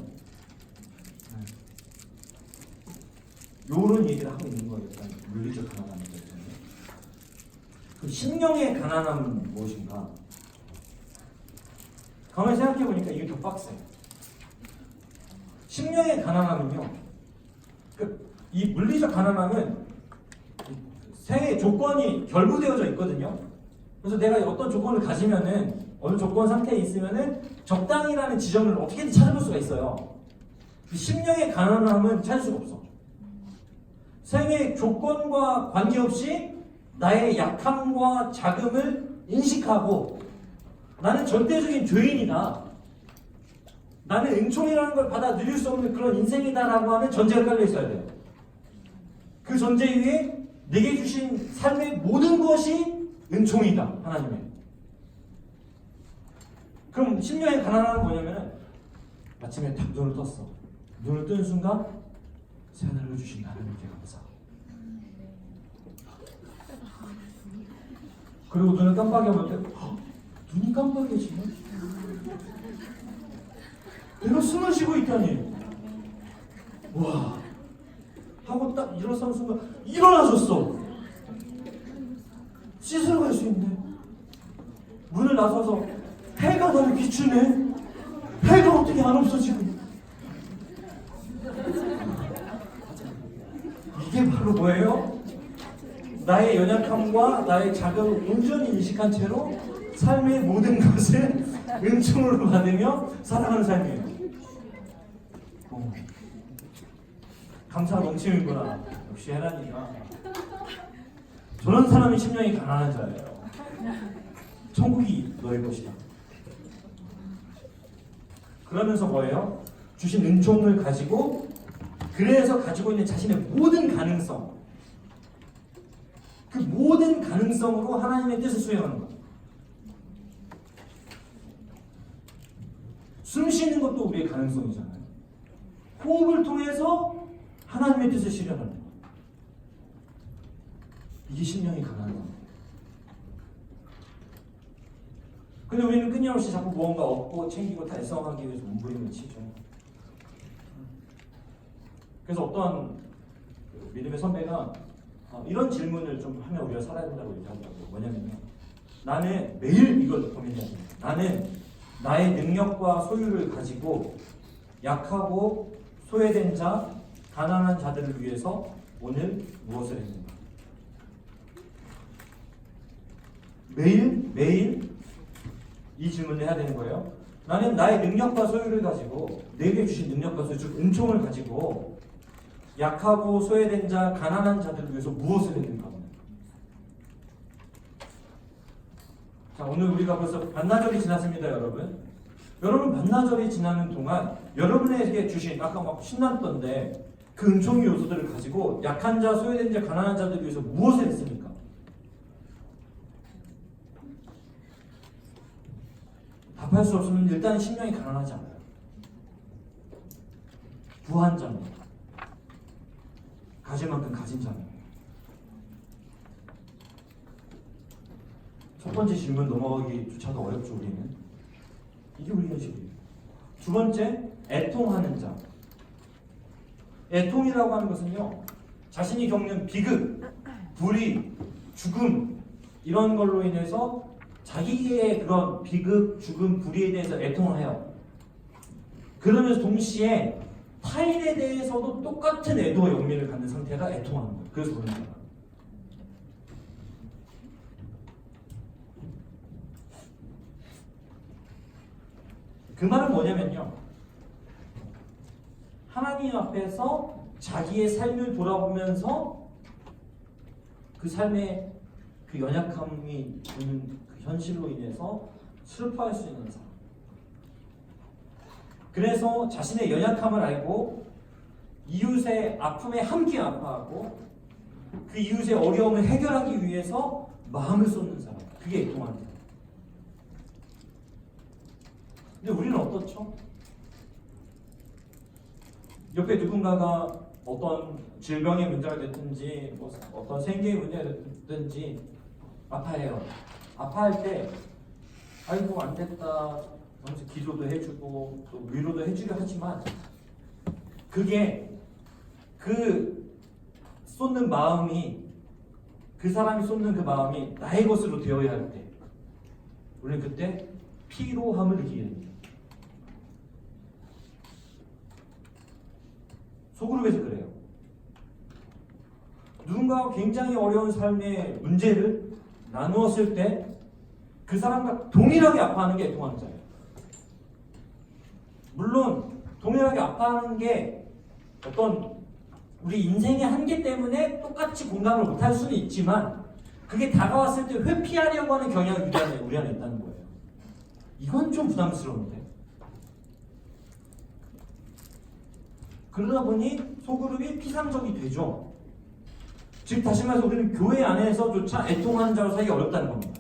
S1: 요런 얘기를 하고 있는 거예요. 일단 물리적 가난함에 대해서는. 그럼 심령의 가난함은 무엇인가? 가만히 생각해 보니까 이게 더 빡세요. 심령의 가난함은요, 이 물리적 가난함은 생의 조건이 결부되어져 있거든요. 그래서 내가 어떤 조건을 가지면은 어느 조건 상태에 있으면은 적당이라는 지점을 어떻게든 찾아볼 수가 있어요. 심령의 가난함은 찾을 수가 없어. 생의 조건과 관계없이 나의 약함과 자금을 인식하고 나는 절대적인 죄인이다. 나는 은총이라는 걸 받아 누릴 수 없는 그런 인생이다라고 하는 전제가 깔려 있어야 돼요. 그 전제 위에 내게 주신 삶의 모든 것이 은총이다. 하나님의. 그럼 심령의 가난함은 뭐냐면은 아침에 딱 눈을 떴어. 눈을 뜨는 순간 새하늘을 주신 하나님께 감사. 그리고 눈을 깜빡여볼 때 눈이 깜빡여지네. 내가 숨을 쉬고 있다니. 와. 하고 딱 일어서는 순간 일어나셨어. 씻으러 갈 수 있네. 문을 나서서 해가 나를 비추네. 해가 어떻게 안 없어지고. 이게 바로 뭐예요? 나의 연약함과 나의 자격을 온전히 인식한 채로 삶의 모든 것을 은총으로 받으며 살아가는 삶이에요. 감사가 넘치는구나. 역시 하나님이야. 저런 사람이 심령이 가난한 자예요. 천국이 너의 것이다. 그러면서 뭐예요? 주신 은총을 가지고 그래서 가지고 있는 자신의 모든 가능성, 그 모든 가능성으로 하나님의 뜻을 수행하는 거예요. 숨 쉬는 것도 우리의 가능성이잖아요. 호흡을 통해서 하나님의 뜻을 실현하는 거예요. 이게 심령이 가난한 거예요. 근데 우리는 끊임없이 자꾸 무언가 얻고 챙기고 달성하기 위해서 몸부림을 치죠. 그래서 어떤 믿음의 선배가 이런 질문을 좀 하면 우리가 살아야 된다고 얘기하더라고요. 뭐냐면요. 나는 매일 이걸 고민해야 돼요. 나는 나의 능력과 소유를 가지고 약하고 소외된 자, 가난한 자들을 위해서 오늘 무엇을 했는가? 매일 이 질문을 해야 되는 거예요. 나는 나의 능력과 소유를 가지고 내게 주신 능력과 소유, 즉 은총을 가지고 약하고 소외된 자, 가난한 자들을 위해서 무엇을 했는가? 자, 오늘 우리가 벌써 반나절이 지났습니다, 여러분. 여러분 반나절이 지나는 동안 여러분에게 주신 아까 막 신났던데 그 은총의 요소들을 가지고 약한 자, 소외된 자, 가난한 자들을 위해서 무엇을 했습니까? 답할 수 없으면 일단 심령이 가난하지 않아요. 부한 자입니다. 가질 만큼 가진 자입니다. 첫 번째 질문 넘어가기조차도 어렵죠, 우리는. 이게 우리 현실이에요. 두 번째, 애통하는 자. 애통이라고 하는 것은요, 자신이 겪는 비극, 불의, 죽음 이런 걸로 인해서 자기의 그런 비극, 죽음, 불의에 대해서 애통을 해요. 그러면서 동시에 타인에 대해서도 똑같은 애도와 연민을 갖는 상태가 애통하는 거예요. 그래서 그런 거예요. 그 말은 뭐냐면요. 하나님 앞에서 자기의 삶을 돌아보면서 그 삶의 그 연약함이 주는 그 현실로 인해서 슬퍼할 수 있는 사람. 그래서 자신의 연약함을 알고 이웃의 아픔에 함께 아파하고 그 이웃의 어려움을 해결하기 위해서 마음을 쏟는 사람. 그게 애통하는 사람. 근데 우리는 어떻죠? 옆에 누군가가 어떤 질병의 문제가 됐든지 뭐 어떤 생계의 문제가 됐든지 아파해요. 아파할 때 아이고 안 됐다 하면서 기도도 해주고 또 위로도 해주려 하지만 그게 그 쏟는 마음이 그 사람이 쏟는 그 마음이 나의 것으로 되어야 할 때 우리는 그때 피로함을 느끼게 됩니다. 소그룹에서 그래요. 누군가가 굉장히 어려운 삶의 문제를 나누었을 때 그 사람과 동일하게 아파하는 게 애통하는 자예요. 물론 동일하게 아파하는 게 어떤 우리 인생의 한계 때문에 똑같이 공감을 못할 수는 있지만 그게 다가왔을 때 회피하려고 하는 경향이 우리 안에 있다는 거예요. 이건 좀 부담스러운데. 그러다 보니 소그룹이 피상적이 되죠. 즉 다시 말해서 우리는 교회 안에서조차 애통하는 자로 살기 어렵다는 겁니다.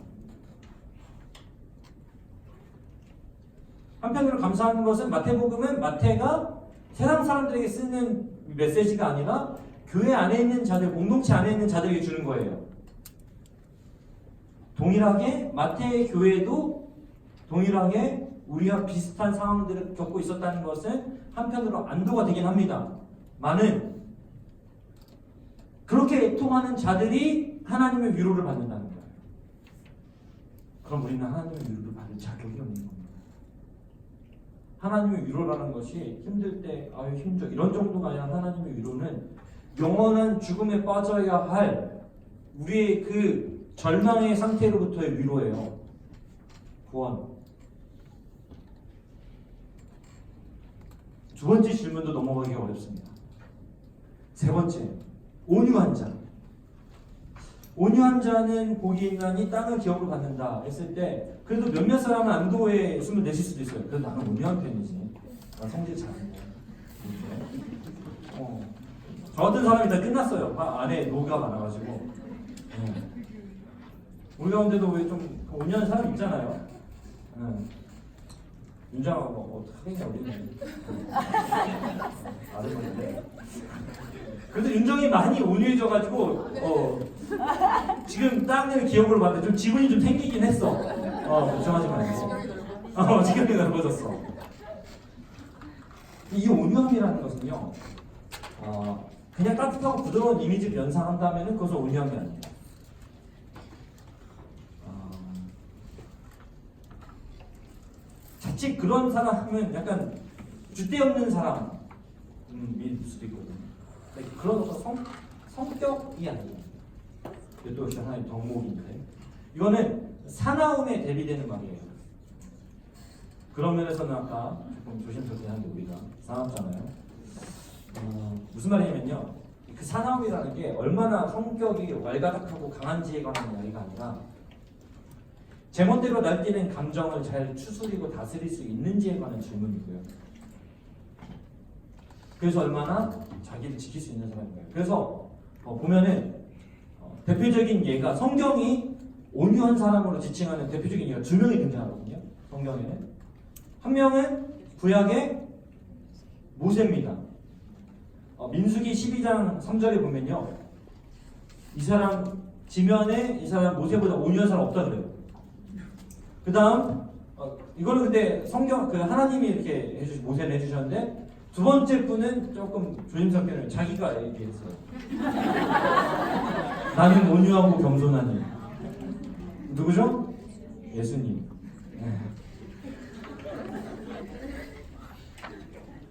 S1: 한편으로 감사한 것은 마태복음은 마태가 세상 사람들에게 쓰는 메시지가 아니라 교회 안에 있는 자들, 공동체 안에 있는 자들에게 주는 거예요. 동일하게 마태의 교회도 동일하게 우리와 비슷한 상황들을 겪고 있었다는 것은 한편으로 안도가 되긴 합니다. 많은 그렇게 애통하는 자들이 하나님의 위로를 받는다는 거예요. 그럼 우리는 하나님의 위로를 받을 자격이 없는 겁니다. 하나님의 위로라는 것이 힘들 때 아유 힘줘 이런 정도가 아니라 하나님의 위로는 영원한 죽음에 빠져야 할 우리의 그 절망의 상태로부터의 위로예요. 구원. 두 번째 질문도 넘어가기 어렵습니다. 세 번째, 온유한 자. 온유한 자는 복이 있나니 땅을 기업으로 받는다 했을 때 그래도 몇몇 사람은 안도의 숨을 내쉴 수도 있어요. 그래도 나는 온유한 편이지. 난 성질 잘하는데. 저 같은 사람이 다 끝났어요. 안에 노가 많아가지고. 우리 가운데도 왜 좀 온유한 사람 있잖아요. 윤장하고 뭐 어떡하겠냐 우리는. 아르건데. 그래도 윤정이 많이 온유해져가지고 지금 땅을 기업으로 받는데 좀 지분이 좀 생기긴 했어. 걱정하지 말고. 지금이 넓어졌어. 이 온유함이라는 것은요, 그냥 따뜻하고 부드러운 이미지를 연상한다면 그것은 온유함이 아닙니다. 자칫 그런 사람은 약간 줏대 없는 사람일 수도 있거든요. 그런 어떤 성격이 아니에요. 또 역시 하나의 덕목인데 이거는 사나움에 대비되는 말이에요. 그런 면에서는 아까 조금 조심스럽게 하는데 우리가 사납잖아요. 무슨 말이냐면요, 그 사나움이라는 게 얼마나 성격이 왈가닥하고 강한지에 관한 이야기가 아니라 제멋대로 날뛰는 감정을 잘 추스리고 다스릴 수 있는지에 관한 질문이고요. 그래서 얼마나 자기를 지킬 수 있는 사람인가요? 그래서 보면은 대표적인 예가 성경이 온유한 사람으로 지칭하는 대표적인 예가 두 명이 등장하거든요. 성경에는 한 명은 구약의 모세입니다. 민수기 12장 3절에 보면요, 이 사람 지면에 이 사람 모세보다 온유한 사람 없다 그래요. 그 다음 이거는 근데 성경 하나님이 이렇게 모세는 해주셨는데 두 번째 분은 조금 조심스럽게는 자기가 얘기했어요. 나는 온유하고 겸손하니. 누구죠? 예수님.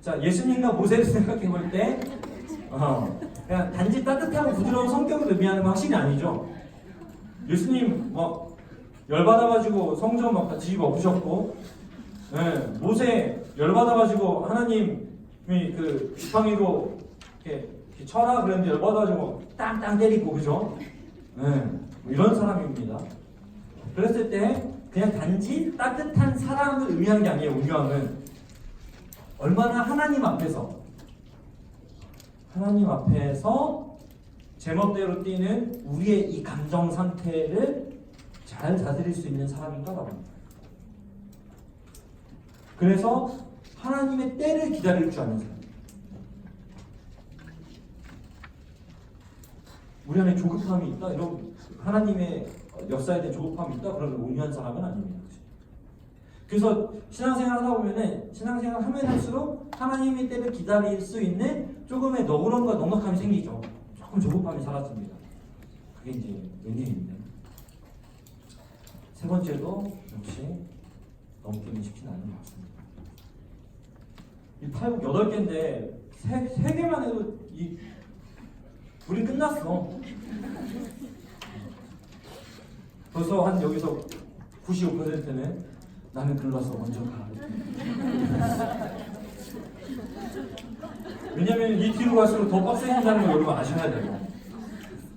S1: 자, 예수님과 모세를 생각해 볼 때 그냥 단지 따뜻하고 부드러운 성격을 의미하는 건 확실히 아니죠. 예수님 막 열받아가지고 성전 막 다 뒤집어 엎으셨고, 모세 열받아가지고 하나님이 그 지팡이로 이렇게 쳐라 그랬는데 열받아가지고 땅땅 때리고, 그죠? 이런 사람입니다. 그랬을 때 그냥 단지 따뜻한 사람을 의미하는 게 아니에요. 온유함은 얼마나 하나님 앞에서 제멋대로 뛰는 우리의 이 감정 상태를 잘 다스릴 수 있는 사람인가 말입니다. 그래서 하나님의 때를 기다릴 줄 아는 사람. 우리 안에 조급함이 있다? 이런 하나님의 역사에 대한 조급함이 있다? 그러면 온유한 사람은 아닙니다. 그래서 신앙생활 하다 보면은 신앙생활 하면 할수록 하나님의 때를 기다릴 수 있는 조금의 너그러움과 넉넉함이 생기죠. 조금 조급함이 사라집니다. 그게 이제 은혜입니다. 세 번째도 역시 넘기는 쉽진 않은 것 같습니다. 이 팔복 8개인데 세 개만 해도 우리 끝났어. 벌써 한 여기서 95%는 나는 글러서 먼저 가. 왜냐면 이 뒤로 갈수록 더 빡세진다는 걸 여러분 아셔야 돼요.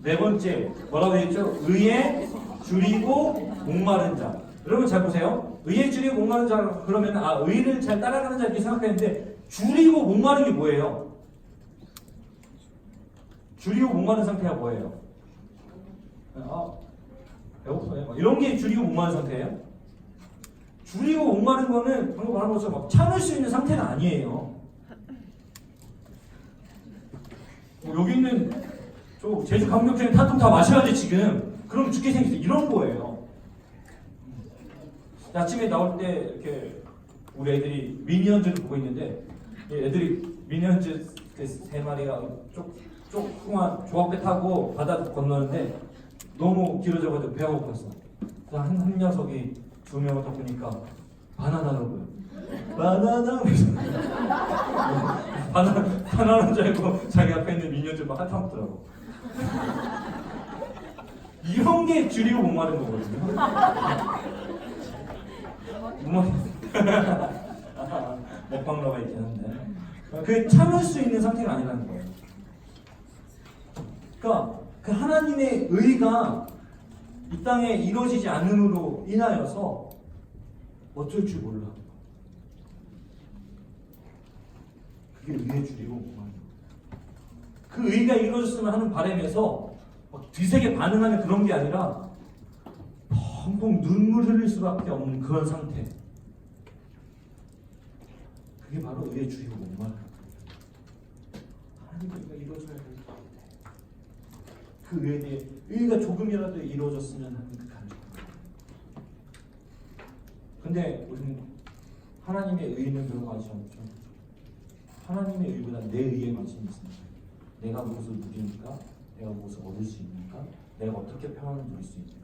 S1: 네 번째 뭐라고 했죠? 의에 줄이고 목마른 자. 여러분 잘 보세요. 의에 줄이고 목마른 자 그러면 의를 잘 따라가는 자 이렇게 생각했는데 줄이고 목마른 게 뭐예요? 줄이고 목마른 상태가 뭐예요? 배고프네. 이런 게 줄이고 목마른 상태예요? 줄이고 목마른 거는 방금 말한 것처럼 막 참을 수 있는 상태는 아니에요. 여기 있는 저 제주 강력전에 탄통 다 마셔야 돼 지금. 그럼 죽게 생겼어. 이런 거예요. 아침에 나올 때 이렇게 우리 애들이 미니언즈를 보고 있는데 애들이 미니언즈 세 마리가 조그만 조각배 타고 바다 건너는데 너무 길어져가지고 배가 고팠어. 한 녀석이 두 명을 딱 보니까 바나나로 보여. 바나나 바나나인 줄 알고 자기 앞에 있는 미니언즈 막 핥아먹더라고. 이런 게 줄이고 목마른 거거든요. 먹방러가 있긴 한데 그 참을 수 있는 상태가 아니라는 거예요. 그러니까 그 하나님의 의가 이 땅에 이루어지지 않음으로 인하여서 어쩔 줄 몰라. 그게 의의 줄이고 목마른 거예요. 그 의가 이루어졌으면 하는 바람에서 막 뒤세게 반응하는 그런 게 아니라 펑펑 눈물 흘릴 수밖에 없는 그런 상태. 그게 바로 의의 줄이고 목마른 거예요. 하나님의 의가 이루어져야 될 것 같아. 그 의에 대해 의가 조금이라도 이루어졌으면 하는 그 간절. 근데 우리는 하나님의 의는 별로 관심 없죠. 하나님의 의보다 내 의에 관심이 있습니다. 내가 무엇을 누리니까, 내가 무엇을 얻을 수 있는가, 내가 어떻게 평안을 누릴 수 있는가.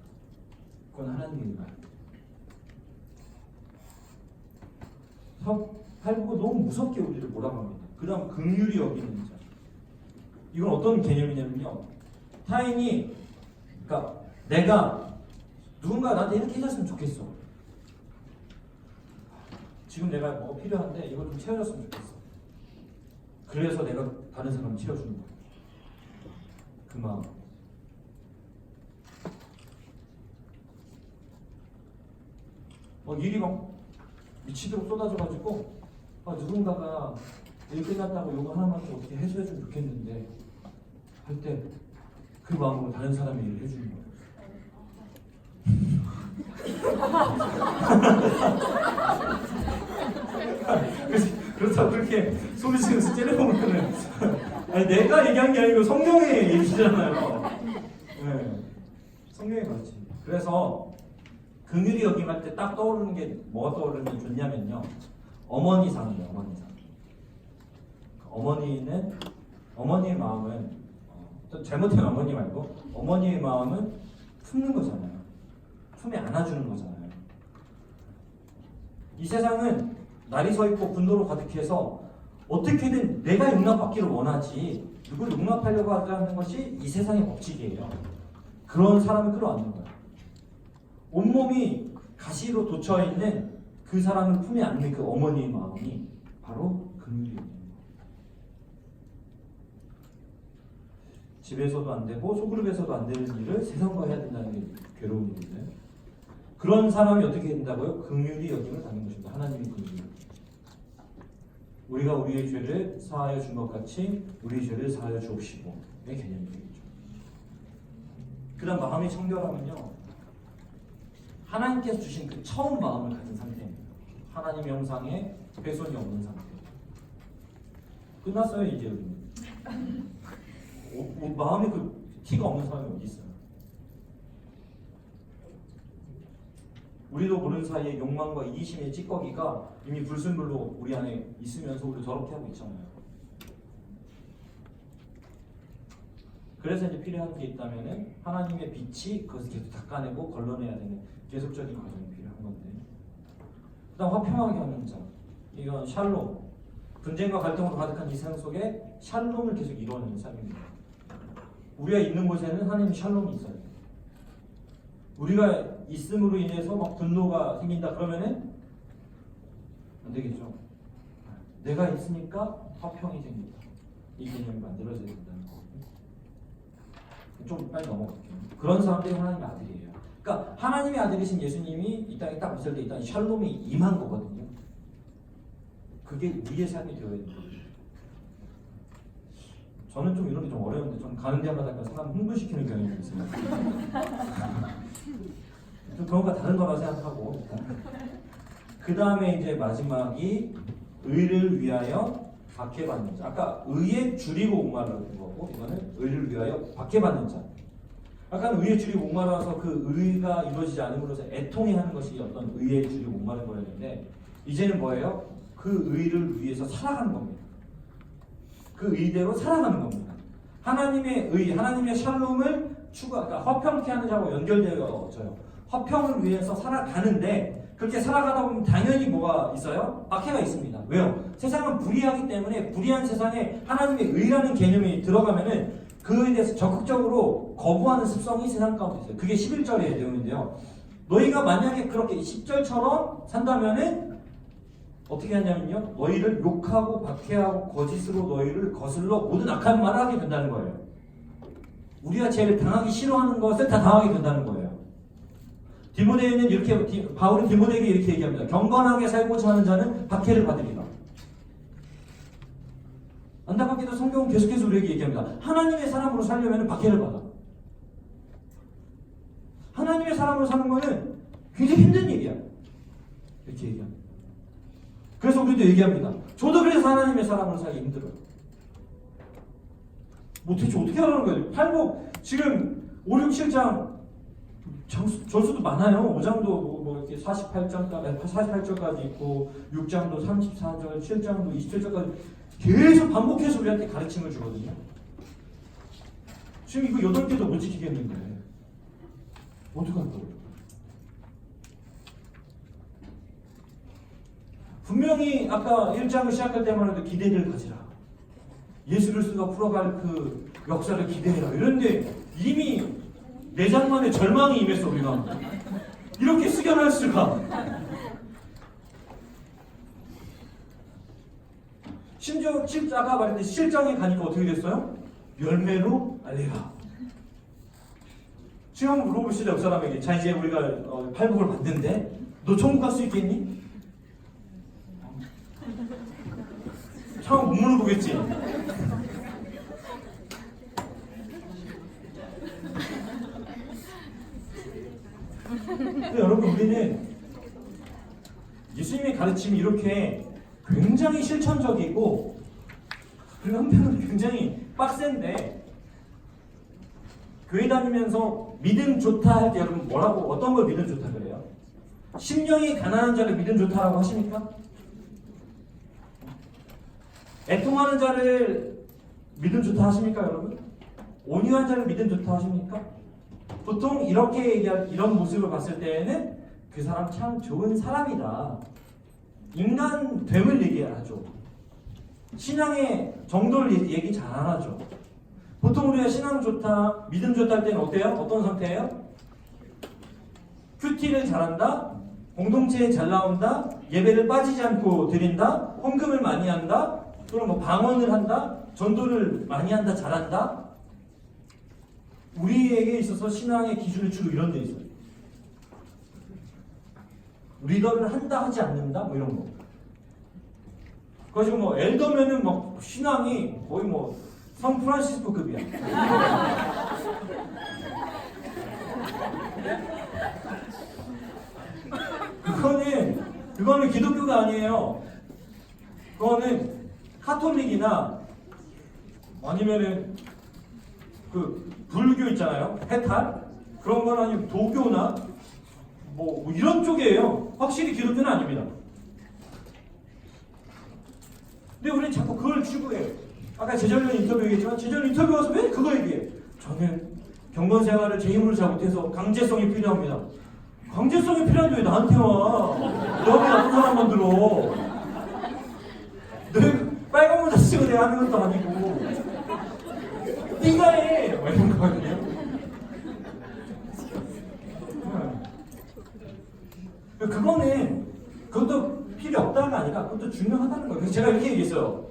S1: 그건 하나님의 의가 아닙니다. 팔복은 너무 무섭게 우리를 몰아갑니다. 그 다음 긍휼히 여기는 자. 이건 어떤 개념이냐면요. 타인이 그러니까 내가 누군가 나한테 이렇게 해줬으면 좋겠어. 지금 내가 뭐 필요한데 이걸 좀 채워줬으면 좋겠어. 그래서 내가 다른 사람을 채워주는 거야. 그 마음. 일이 막 미치도록 쏟아져가지고 누군가가 일 끝났다고 이거 하나만 좀 어떻게 해줘야좀 좋겠는데 할 때 그 마음으로 다른 사람의 일을 해주는 거예요. 그렇다고 그렇게 소리치면서 째려보면은 아니 내가 얘기한 게 아니고 성경의 얘기잖아요. 네. 성경의 가르침. 그래서 긍휼히 여김 할 때 딱 떠오르는 게 뭐가 떠오르면 좋냐면요. 어머니상이에요. 어머니상. 어머니의 마음은 잘못된 어머니 말고 어머니의 마음은 품는 거잖아요. 품에 안아주는 거잖아요. 이 세상은 날이 서 있고 분노로 가득해서 어떻게든 내가 용납받기를 원하지 누굴 용납하려고 하는 것이 이 세상의 법칙이에요. 그런 사람을 끌어안는 거예요. 온몸이 가시로 돋쳐있는 그 사람을 품에 안는 그 어머니의 마음이 바로 긍휼이에요. 집에서도 안 되고 소그룹에서도 안 되는 일을 세상과 해야 된다는 게 괴로운 일인데 그런 사람이 어떻게 된다고요? 긍휼히 여김을 받는 것입니다. 하나님이 긍휼히 우리가 우리의 죄를 사하여 준 것 같이 우리의 죄를 사하여 주옵시고 의 개념이 되겠죠. 그 다음 마음이 청결하면요 하나님께서 주신 그 처음 마음을 가진 상태입니다. 하나님의 형상에 훼손이 없는 상태. 끝났어요 이제 우리는. 마음에 그 티가 없는 사람이 어디 있어요? 우리도 모르는 사이에 욕망과 이기심의 찌꺼기가 이미 불순물로 우리 안에 있으면서 우리 더럽게 하고 있잖아요. 그래서 이제 필요한 게 있다면은 하나님의 빛이 그것을 계속 닦아내고 걸러내야 되는 계속적인 과정이 필요한 건데. 그다음 화평하게 하는 자. 이건 샬롬. 분쟁과 갈등으로 가득한 이 세상 속에 샬롬을 계속 이루어내는 삶입니다. 우리가 있는 곳에는 하나님의 샬롬이 있어요. 우리가 있음으로 인해서 막 분노가 생긴다 그러면은 안 되겠죠. 내가 있으니까 화평이 생긴다. 이 개념이 만들어져야 된다는 거거든요. 좀 빨리 넘어갈게요. 그런 사람들이 하나님의 아들이에요. 그러니까 하나님의 아들이신 예수님이 이 땅에 딱 있을 때 이 땅에 샬롬이 임한 거거든요. 그게 우리의 삶이 되어야 되는 거예요. 저는 좀 이런 게 좀 어려운데 좀 가는 데마다 사람 흥분시키는 경향이 있어요. 좀 그런 거 다른 거라고 생각하고 그 다음에 이제 마지막이 의를 위하여 박해받는 자. 아까 의에 줄이고 목마르는 거고 이거는 의를 위하여 박해받는 자. 아까는 의에 줄이고 목마르어서 그 의가 이루어지지 않음으로써 애통해하는 것이 어떤 의에 줄이고 목마른 거였는데 이제는 뭐예요? 그 의를 위해서 살아가는 겁니다. 그 의대로 살아가는 겁니다. 하나님의 의, 하나님의 샬롬을 그러니까 화평케 하는 자하고 연결되어져요. 화평을 위해서 살아가는데 그렇게 살아가다 보면 당연히 뭐가 있어요? 박해가 있습니다. 왜요? 세상은 불의하기 때문에 불의한 세상에 하나님의 의라는 개념이 들어가면은 그에 대해서 적극적으로 거부하는 습성이 세상 가운데 있어요. 그게 11절의 내용인데요. 너희가 만약에 그렇게 10절처럼 산다면은 어떻게 하냐면요. 너희를 욕하고 박해하고 거짓으로 너희를 거슬러 모든 악한 말을 하게 된다는 거예요. 우리가 제일 당하기 싫어하는 것을 다 당하게 된다는 거예요. 디모데에는 이렇게 바울이 디모데에게 이렇게 얘기합니다. 경건하게 살고자 하는 자는 박해를 받으리라. 안타깝게도 성경은 계속해서 우리에게 얘기합니다. 하나님의 사람으로 살려면 박해를 받아. 하나님의 사람으로 사는 거는 굉장히 힘든 일이야. 이렇게 얘기합니다. 그래서 우리도 얘기합니다. 저도 그래서 하나님의 사람으로 살기 힘들어요. 뭐 대체 어떻게 하라는 거예요? 팔복 지금 5, 6, 7장 절수도 많아요. 5장도 뭐 이렇게 48절까지 있고 6장도 34절, 7장도 27절까지 계속 반복해서 우리한테 가르침을 주거든요. 지금 이거 8개도 못 지키겠는데 어떡할 거예요? 분명히 아까 1장을 시작할 때만 해도 기대를 가지라. 예수 그리스도가 풀어갈 그 역사를 기대해라. 이런데 이미 4장 만에 절망이 임했어 우리가. 이렇게 숙연할 수가. 심지어 아까 말했듯이 7장에 가니까 어떻게 됐어요? 열매로 알리라. 지금 한번 물어보시죠. 그 사람에게. 자 이제 우리가 팔복을 받는데 너 천국 갈 수 있겠니? 참 못 물어보겠지. 근데 여러분 우리는 예수님의 가르침이 이렇게 굉장히 실천적이고 그리고 한편으로 굉장히 빡센데 교회 다니면서 믿음 좋다 할 때 여러분 뭐라고 어떤 걸 믿음 좋다 그래요? 심령이 가난한 자를 믿음 좋다라고 하십니까? 애통하는 자를 믿음 좋다 하십니까 여러분? 온유한 자를 믿음 좋다 하십니까? 보통 이렇게 얘기할 이런 모습을 봤을 때에는 그 사람 참 좋은 사람이다. 인간됨을 얘기하죠. 신앙의 정도를 얘기 잘 안 하죠. 보통 우리가 신앙 좋다, 믿음 좋다 할 때는 어때요? 어떤 상태예요? 큐티를 잘한다, 공동체에 잘 나온다, 예배를 빠지지 않고 드린다, 헌금을 많이 한다, 또는 뭐 방언을 한다, 전도를 많이 한다, 잘한다. 우리에게 있어서 신앙의 기준을 주로 이런 데 있어요. 리더를 한다 하지 않는다 뭐 이런 거. 그래서 뭐 엘더면은 막 신앙이 거의 뭐 성 프란시스코급이야. 그거는 그거는 기독교가 아니에요. 그거는 카톨릭이나 아니면은 그 불교 있잖아요. 해탈 그런 건 아니면 도교나 뭐 이런 쪽이에요. 확실히 기독교는 아닙니다. 근데 우리는 자꾸 그걸 추구해요. 아까 재정련 인터뷰 얘기했지만 재정련 인터뷰 와서 왜 그거 얘기해? 저는 경건 생활을 제 힘으로 잘못해서 강제성이 필요합니다. 강제성이 필요한데 왜 나한테 와? 너무 나쁜 사람 만들어. 내 빨간 모자 쓰고 내가 하는 것도 아니고 네가 해! 뭐 이런 거거든요. 그거는 그것도 필요 없다가 아니라 그것도 중요하다는 거예요. 그래서 제가 이렇게 얘기했어요.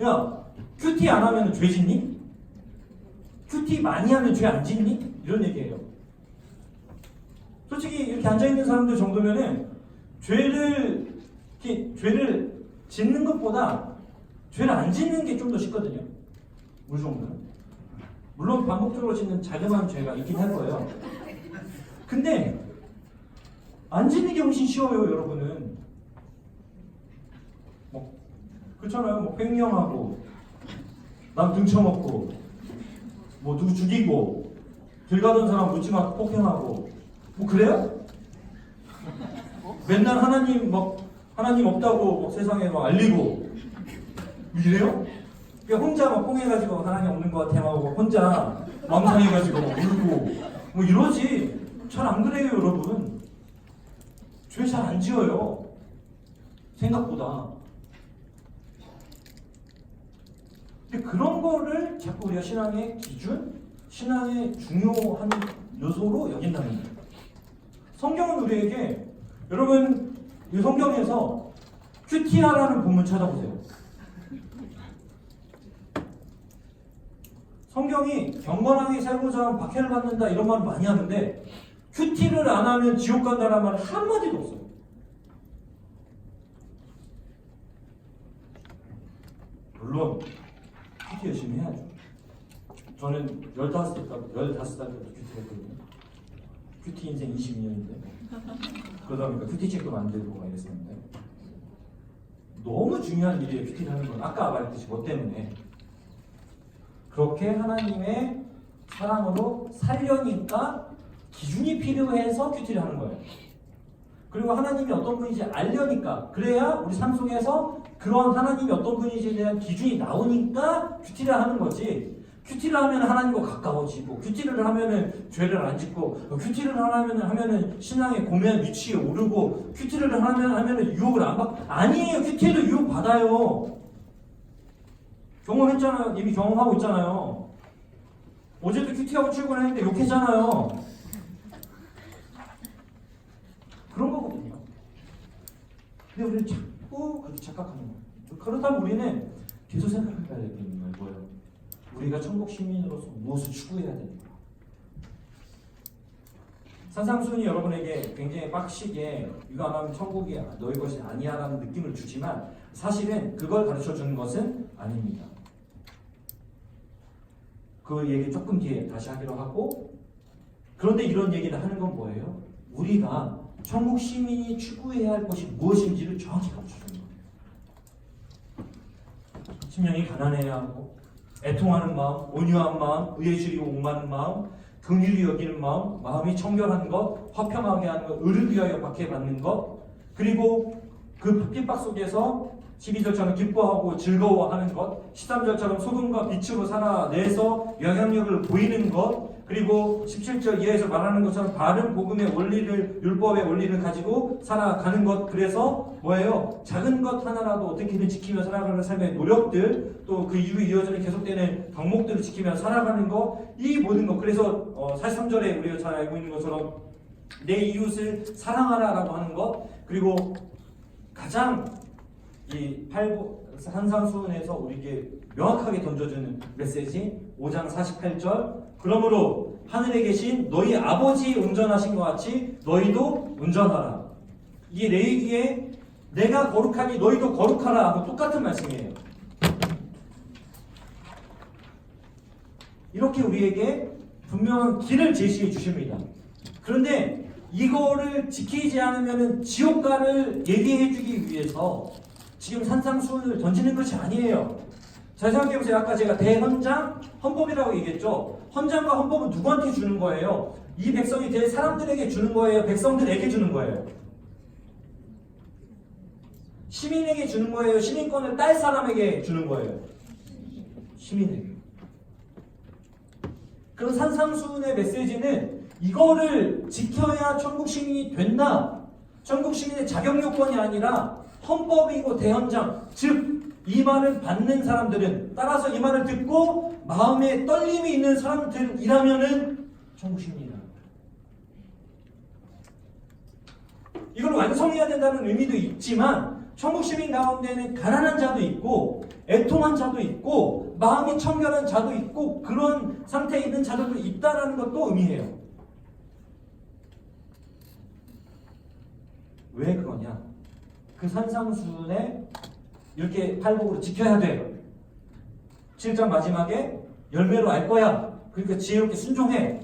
S1: 야, 큐티 안 하면 죄 짓니? 큐티 많이 하면 죄 안 짓니? 이런 얘기예요. 솔직히 이렇게 앉아있는 사람들 정도면은 죄를 짓는 것보다 죄를 안 짓는 게 좀 더 쉽거든요. 우리 정도는. 물론 반복적으로 짓는 자그마한 죄가 있긴 할 거예요. 근데 안 짓는 게 훨씬 쉬워요, 여러분은. 뭐 그렇잖아요. 뭐 횡령하고 남 등쳐먹고 뭐 누구 죽이고 길 가던 사람 묻지마 폭행하고 뭐 그래요? 맨날 하나님 없다고 막 세상에 막 알리고 이래요? 그냥 혼자 막 뽕해가지고 하나님 없는 것 같아 하고 혼자 맘상해가지고 막 울고 뭐 이러지. 잘 안 그래요, 여러분. 죄 잘 안 지어요. 생각보다. 근데 그런 거를 자꾸 우리가 신앙의 기준, 신앙의 중요한 요소로 여긴다는 거예요. 성경은 우리에게, 여러분, 이 성경에서 큐티아라는 본문 찾아보세요. 성경이 경건하게 살고자 하면 박해를 받는다 이런 말을 많이 하는데 큐티를 안 하면 지옥 간다는 말은 한마디도 없어요. 물론 큐티 열심히 해야죠. 저는 15살 때부터 큐티 했거든요. 큐티 인생 22년인데 그러다 보니까 큐티 책도 만들고 막 이랬었는데 너무 중요한 일이에요. 큐티를 하는 건 아까 말했듯이 뭐 때문에 그렇게 하나님의 사랑으로 살려니까 기준이 필요해서 큐티를 하는 거예요. 그리고 하나님이 어떤 분인지 알려니까 그래야 우리 삶 속에서 그런 하나님이 어떤 분인지에 대한 기준이 나오니까 큐티를 하는 거지. 큐티를 하면 하나님과 가까워지고 큐티를 하면은 죄를 안 짓고 큐티를 하면은 신앙의 고면 위치에 오르고 큐티를 하면은 유혹을 안 받고 아니에요. 큐티에도 유혹 받아요. 경험했잖아요. 이미 경험하고 있잖아요. 어제도 큐티하고 출근했는데 욕했잖아요. 그런 거거든요. 근데 우리는 자꾸 그렇게 착각하는 거예요. 그렇다면 우리는 계속 생각해야 되는 거예요. 뭐예요? 우리가 천국 시민으로서 무엇을 추구해야 되는가? 산상수훈이 여러분에게 굉장히 빡시게 이거 안 하면 천국이 너희 것이 아니야 라는 느낌을 주지만 사실은 그걸 가르쳐 주는 것은 아닙니다. 그 얘기 조금 뒤에 다시 하기로 하고 그런데 이런 얘기를 하는 건 뭐예요? 우리가 천국 시민이 추구해야 할 것이 무엇인지를 정확히 가르쳐 주는 거예요. 심령이 가난해야 하고 애통하는 마음, 온유한 마음, 의에 줄이고 옥마는 마음, 긍휼히 여기는 마음, 마음이 청결한 것, 화평하게 하는 것, 의를 위하여 박해받는 것, 그리고 그 핍박 속에서 12절처럼 기뻐하고 즐거워하는 것, 13절처럼 소금과 빛으로 살아내서 영향력을 보이는 것, 그리고 17절 이하에서 말하는 것처럼 바른 복음의 원리를, 율법의 원리를 가지고 살아가는 것. 그래서 뭐예요? 작은 것 하나라도 어떻게든 지키며 살아가는 삶의 노력들, 또 그 이후 이어지는 계속되는 덕목들을 지키며 살아가는 것, 이 모든 것. 그래서 43절에 우리가 잘 알고 있는 것처럼 내 이웃을 사랑하라라고 하는 것, 그리고 가장 이 산상수훈에서 우리에게 명확하게 던져주는 메시지 5장 48절 그러므로 하늘에 계신 너희 아버지 운전하신 것 같이 너희도 운전하라. 이게 레위기에 내가 거룩하니 너희도 거룩하라 하고 똑같은 말씀이에요. 이렇게 우리에게 분명한 길을 제시해 주십니다. 그런데 이거를 지키지 않으면 지옥가를 얘기해주기 위해서 지금 산상수훈을 던지는 것이 아니에요. 잘 생각해보세요. 아까 제가 대헌장, 헌법이라고 얘기했죠. 헌장과 헌법은 누구한테 주는 거예요? 이 백성이 될 사람들에게 주는 거예요? 백성들에게 주는 거예요? 시민에게 주는 거예요? 시민권을 딸 사람에게 주는 거예요? 시민에게. 그럼 산상수훈의 메시지는 이거를 지켜야 천국 시민이 된다. 천국 시민의 자격 요건이 아니라 헌법이고 대헌장, 즉 이 말을 받는 사람들은, 따라서 이 말을 듣고 마음에 떨림이 있는 사람들이라면은 천국 시민이다. 이걸 완성해야 된다는 의미도 있지만 천국 시민 가운데는 가난한 자도 있고 애통한 자도 있고 마음이 청결한 자도 있고 그런 상태에 있는 자들도 있다는 것도 의미해요. 왜 그러냐? 그 산상수훈에 이렇게 팔복으로 지켜야 돼. 7장 마지막에 열매로 알 거야. 그러니까 지혜롭게 순종해.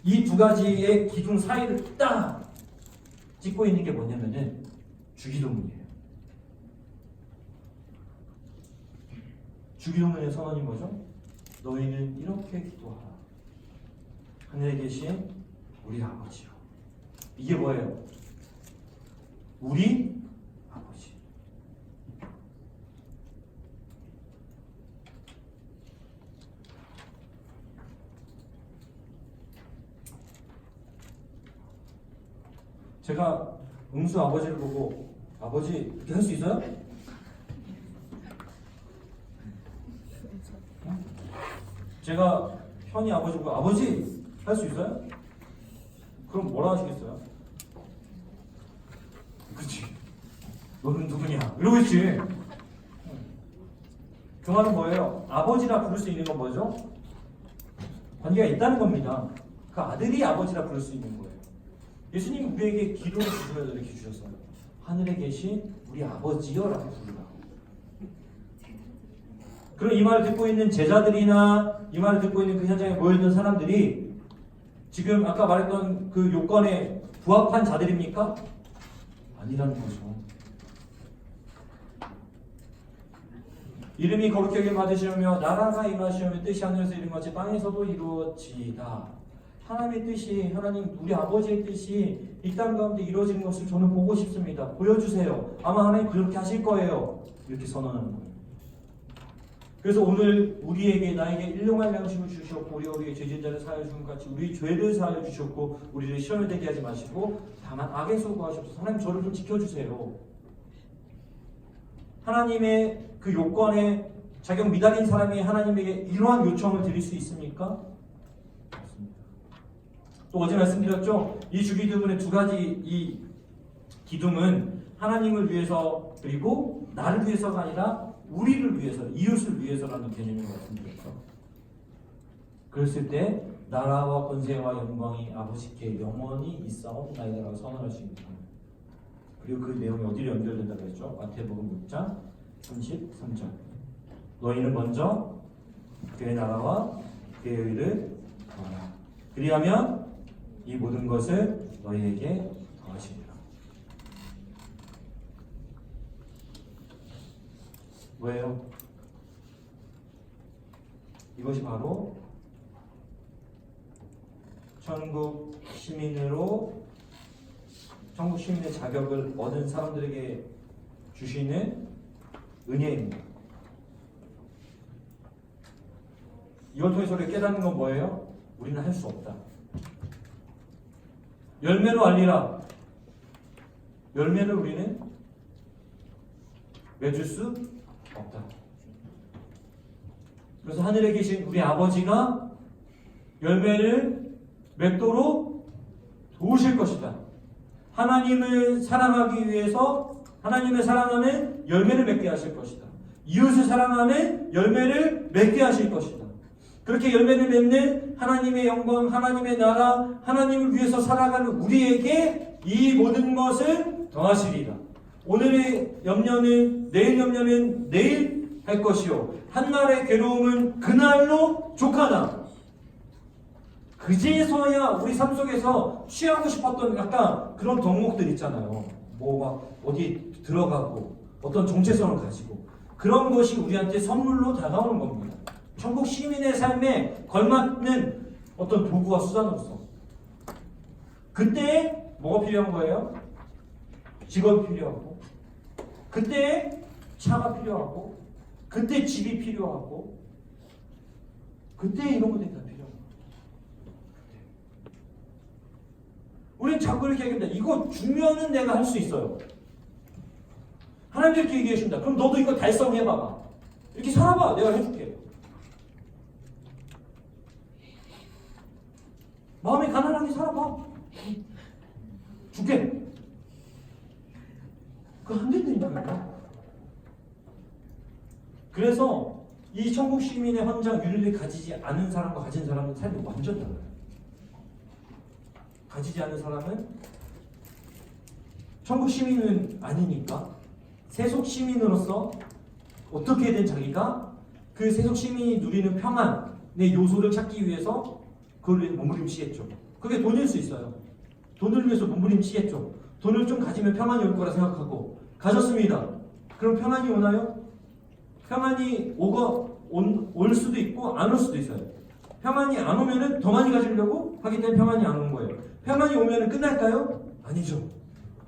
S1: 이 두 가지의 기둥 사이를 딱 찍고 있는 게 뭐냐면은 주기도문이에요. 주기도문의 선언이 뭐죠? 너희는 이렇게 기도하라. 하늘에 계신 우리 아버지요. 이게 뭐예요? 우리 아버지. 제가 응수 아버지를 보고 아버지 이렇게 할 수 있어요? 제가 현이 아버지 보고 아버지 할 수 있어요? 그럼 뭐라 하시겠어요? 그치? 너는 누구냐? 이러겠지. 그 말은 뭐예요? 아버지라 부를 수 있는 건 뭐죠? 관계가 있다는 겁니다. 그 아들이 아버지라 부를 수 있는 거예요. 예수님이 우리에게 기도를 주시면서 이렇게 주셨어요. 하늘에 계신 우리 아버지여 라고 부르라고. 그럼 이 말을 듣고 있는 제자들이나 이 말을 듣고 있는 그 현장에 모여있는 사람들이 지금 아까 말했던 그 요건에 부합한 자들입니까? 아니라는 거죠. 이름이 거룩히 여김 받으시려며 나라가 임하시려며 뜻이 하늘에서 이룬 것이 땅에서도 이루어지이다. 하나님의 뜻이, 하나님 우리 아버지의 뜻이 이 땅 가운데 이루어지는 것을 저는 보고 싶습니다. 보여주세요. 아마 하나님 그렇게 하실 거예요. 이렇게 선언하는 거예요. 그래서 오늘 우리에게 나에게 일용할 양식을 주셨고 우리에게 죄진자를 사하여 주신 것 같이 우리 죄를 사하여 주셨고 우리를 시험에 들게 하지 마시고 다만 악에서 구하셨소서. 하나님 저를 좀 지켜주세요. 하나님의 그 요건에 자격 미달인 사람이 하나님에게 이러한 요청을 드릴 수 있습니까? 없습니다. 또 어제 말씀드렸죠. 이 주기도문의 두 가지 이 기둥은 하나님을 위해서 그리고 나를 위해서가 아니라 우리를 위해서, 이웃을 위해서라는 개념을 말씀드렸죠. 그랬을 때 나라와 권세와 영광이 아버지께 영원히 있사옵나이다라고 선언할 수 있는 거예요. 그리고 그 내용이 어디로 연결된다고 했죠? 마태복음 6장 33절. 너희는 먼저 그의 나라와 그의 의를 구하라. 그리하면 이 모든 것을 너희에게 더하시리라. 왜요? 이것이 바로 천국 시민의 자격을 얻은 사람들에게 주시는 은혜입니다. 이걸 통해서 우리가 깨닫는 건 뭐예요? 우리는 할 수 없다. 열매로 알리라. 열매를 우리는 맺을 수 없다. 그래서 하늘에 계신 우리 아버지가 열매를 맺도록 도우실 것이다. 하나님을 사랑하기 위해서 하나님을 사랑하는 열매를 맺게 하실 것이다. 이웃을 사랑하는 열매를 맺게 하실 것이다. 그렇게 열매를 맺는 하나님의 영광, 하나님의 나라, 하나님을 위해서 살아가는 우리에게 이 모든 것을 더하시리라. 오늘의 염려는 내일 염려는 내일 할 것이요 한날의 괴로움은 그날로 족하나 그제서야 우리 삶 속에서 취하고 싶었던 약간 그런 덕목들 있잖아요. 뭐 막 어디 들어가고 어떤 정체성을 가지고 그런 것이 우리한테 선물로 다가오는 겁니다. 천국 시민의 삶에 걸맞는 어떤 도구와 수단으로서. 그때 뭐가 필요한 거예요? 직업이 필요하고, 그때 차가 필요하고, 그때 집이 필요하고, 그때 이런 것들이 다 필요한 거예요. 우리는 자꾸 이렇게 얘기합니다. 이거 주면은 내가 할 수 있어요. 하나님도 이렇게 얘기하십니다. 그럼 너도 이거 달성해봐봐. 이렇게 살아봐. 내가 해줄게. 마음이 가난하게 살아봐. 줄게. 그거 안 된다니까요. 그래서 이 천국 시민의 헌장 윤리를 가지지 않은 사람과 가진 사람은 삶이 완전 달라요. 가지지 않은 사람은 천국 시민은 아니니까 세속 시민으로서 어떻게든 자기가 그 세속 시민이 누리는 평안의 요소를 찾기 위해서 그걸 위해서 몸부림치겠죠. 그게 돈일 수 있어요. 돈을 위해서 몸부림치겠죠. 돈을 좀 가지면 평안이 올 거라 생각하고 가졌습니다. 그럼 평안이 오나요? 평안이 올 수도 있고 안 올 수도 있어요. 평안이 안 오면은 더 많이 가지려고 하기 때문에 평안이 안 오는 거예요. 평안이 오면은 끝날까요? 아니죠.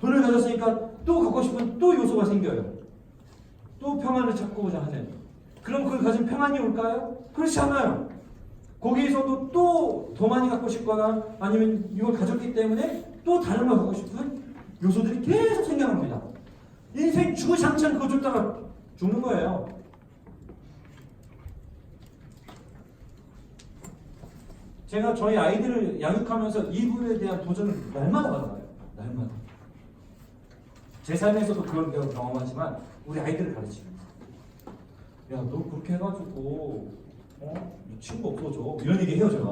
S1: 돈을 가졌으니까 또 갖고 싶은 또 요소가 생겨요. 또 평안을 찾고자 하는. 그럼 그걸 가진 평안이 올까요? 그렇지 않아요. 거기에서도 또 더 많이 갖고 싶거나 아니면 이걸 가졌기 때문에 또 다른 걸 갖고 싶은 요소들이 계속 생겨납니다. 인생 주구장창 그거 쫓다가 죽는 거예요. 제가 저희 아이들을 양육하면서 이 부분에 대한 도전을 날마다 받아요. 날마다. 제 삶에서도 그걸 내가 경험하지만 우리 아이들을 가르치면서 야, 너 그렇게 해가지고 친구 없어져 이런 얘기 해요. 제가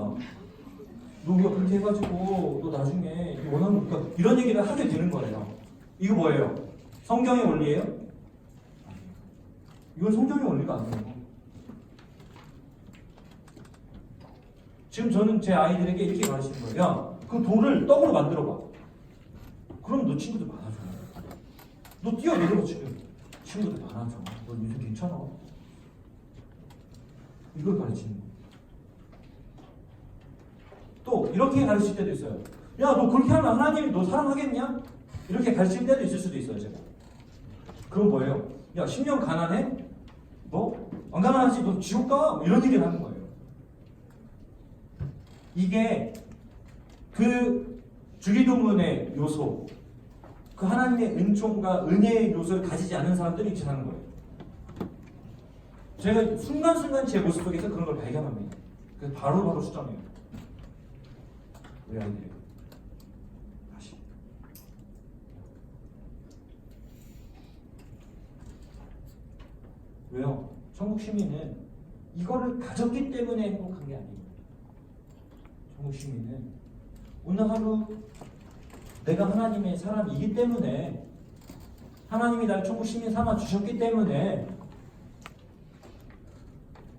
S1: 너 그렇게 해가지고 너 나중에 원하는 거 이런 얘기를 하게 되는 거예요. 이거 뭐예요? 성경의 원리예요? 이건 성경의 원리가 아니에요. 지금 저는 제 아이들에게 이렇게 가르치는 거예요. 야, 그 돌을 떡으로 만들어봐. 그럼 너 친구들 많아져. 너 뛰어내려고 지금 친구들 많아져. 너 요즘 괜찮아. 이걸 가르치는 거예요. 또 이렇게 가르칠 때도 있어요. 야, 너 그렇게 하면 하나님이 너 사랑하겠냐? 이렇게 가르칠 때도 있을 수도 있어요. 제가. 그건 뭐예요? 야, 10년 가난해? 너? 안 가난하지? 너 지옥 가? 뭐 이런 얘기를 하는 거예요. 이게 그 주기도문의 요소, 그 하나님의 은총과 은혜의 요소를 가지지 않은 사람들이 이렇게 사는 거예요. 제가 순간순간 제 모습 속에서 그런 걸 발견합니다. 그래서 바로바로 수정해요. 우리 아이들이. 다시. 왜요? 천국 시민은 이거를 가졌기 때문에 행복한 게 아니에요. 천국 시민은 오늘 하루 내가 하나님의 사람이기 때문에 하나님이 나를 천국 시민 삼아 주셨기 때문에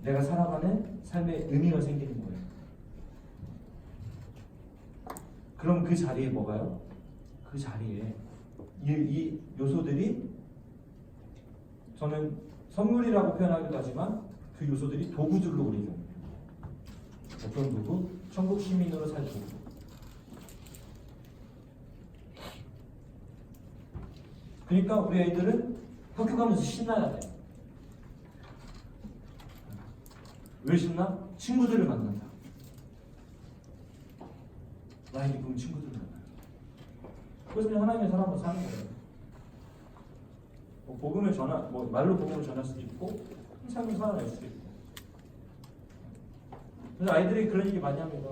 S1: 내가 살아가는 삶의 의미가 생기는 거예요. 그럼 그 자리에 뭐가요? 그 자리에 이 요소들이 저는 선물이라고 표현하기도 하지만 그 요소들이 도구들로 우리 줍니다. 어떤 도구? 천국 시민으로 살 도구. 그러니까 우리 애들은 학교 가면서 신나야 돼. 왜 신나? 친구들을 만난다. 나에게 그런 친구들을 만나요. 그래서 그냥 하나님의 사람으로 사는 거예요. 복음을 말로 복음을 전할 수도 있고 삶을 살아낼 수도 있고. 그래서 아이들이 그런 얘기 많이 합니다.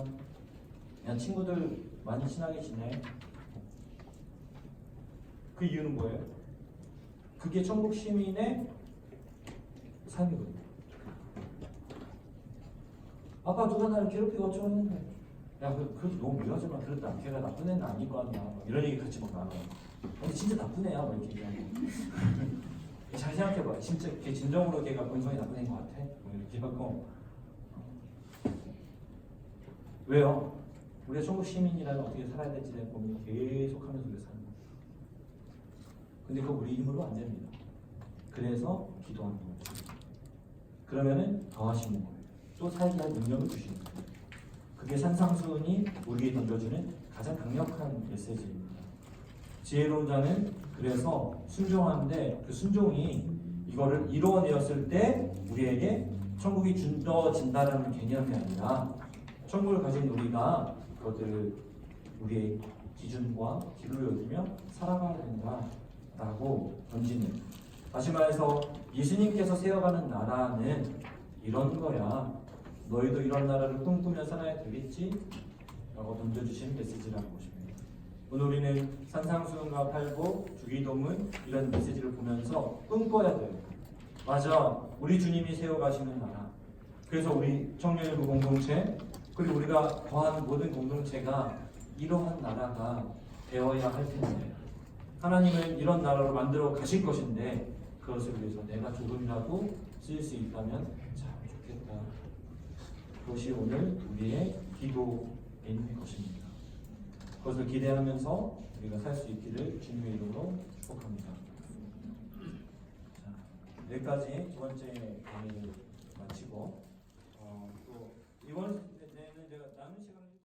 S1: 야, 친구들 많이 친하게 지내. 그 이유는 뭐예요? 그게 천국 시민의 삶이거든요. 아빠 누가 나를 괴롭히고 어쩌고 했는데 야, 그래도 너무 미워하지만 그랬다. 걔가 나쁜 애는 아닐 거 아니야. 이런 얘기 같이 막 나눠요. 근데 진짜 나쁜 애야. 뭐 이렇게 얘기하고. 잘 생각해봐. 진짜 걔 진정으로 걔가 본성이 나쁜 애인 것 같아. 뭐 이렇게 하고. 왜요? 우리가 천국 시민이라면 어떻게 살아야 될지 대한 고민을 계속하면서 우리가 사는 거예요. 근데 그거 우리 힘으로 안 됩니다. 그래서 기도하는 거죠. 그러면은 더 하시는 거예요. 또 살게 할 능력을 주시는 거예요. 그게 산상수훈이 우리에게 던져주는 가장 강력한 메시지입니다. 지혜로운 자는 그래서 순종하는데 그 순종이 이거를 이루어내었을 때 우리에게 천국이 주어진다라는 개념이 아니라 천국을 가진 우리가 그것들을 우리의 기준과 길로 여기며 살아가야 된다라고 던지는, 다시 말해서 예수님께서 세워가는 나라는 이런 거야. 너희도 이런 나라를 꿈꾸며 살아야 되겠지? 라고 던져주신 메시지라는 것입니다. 오늘 우리는 산상수훈과 팔복, 주기도문 이런 메시지를 보면서 꿈꿔야 돼요. 맞아, 우리 주님이 세워가시는 나라. 그래서 우리 청년일부 공동체 그리고 우리가 거하는 모든 공동체가 이러한 나라가 되어야 할 텐데, 하나님은 이런 나라로 만들어 가실 것인데 그것을 위해서 내가 조금이라도 쓸 수 있다면 참 좋겠다. 그것이 오늘 우리의 기도인 것입니다. 그것을 기대하면서 우리가 살 수 있기를 주님의 이름으로 축복합니다. 자, 여기까지 두 번째 강의를 마치고 또 이번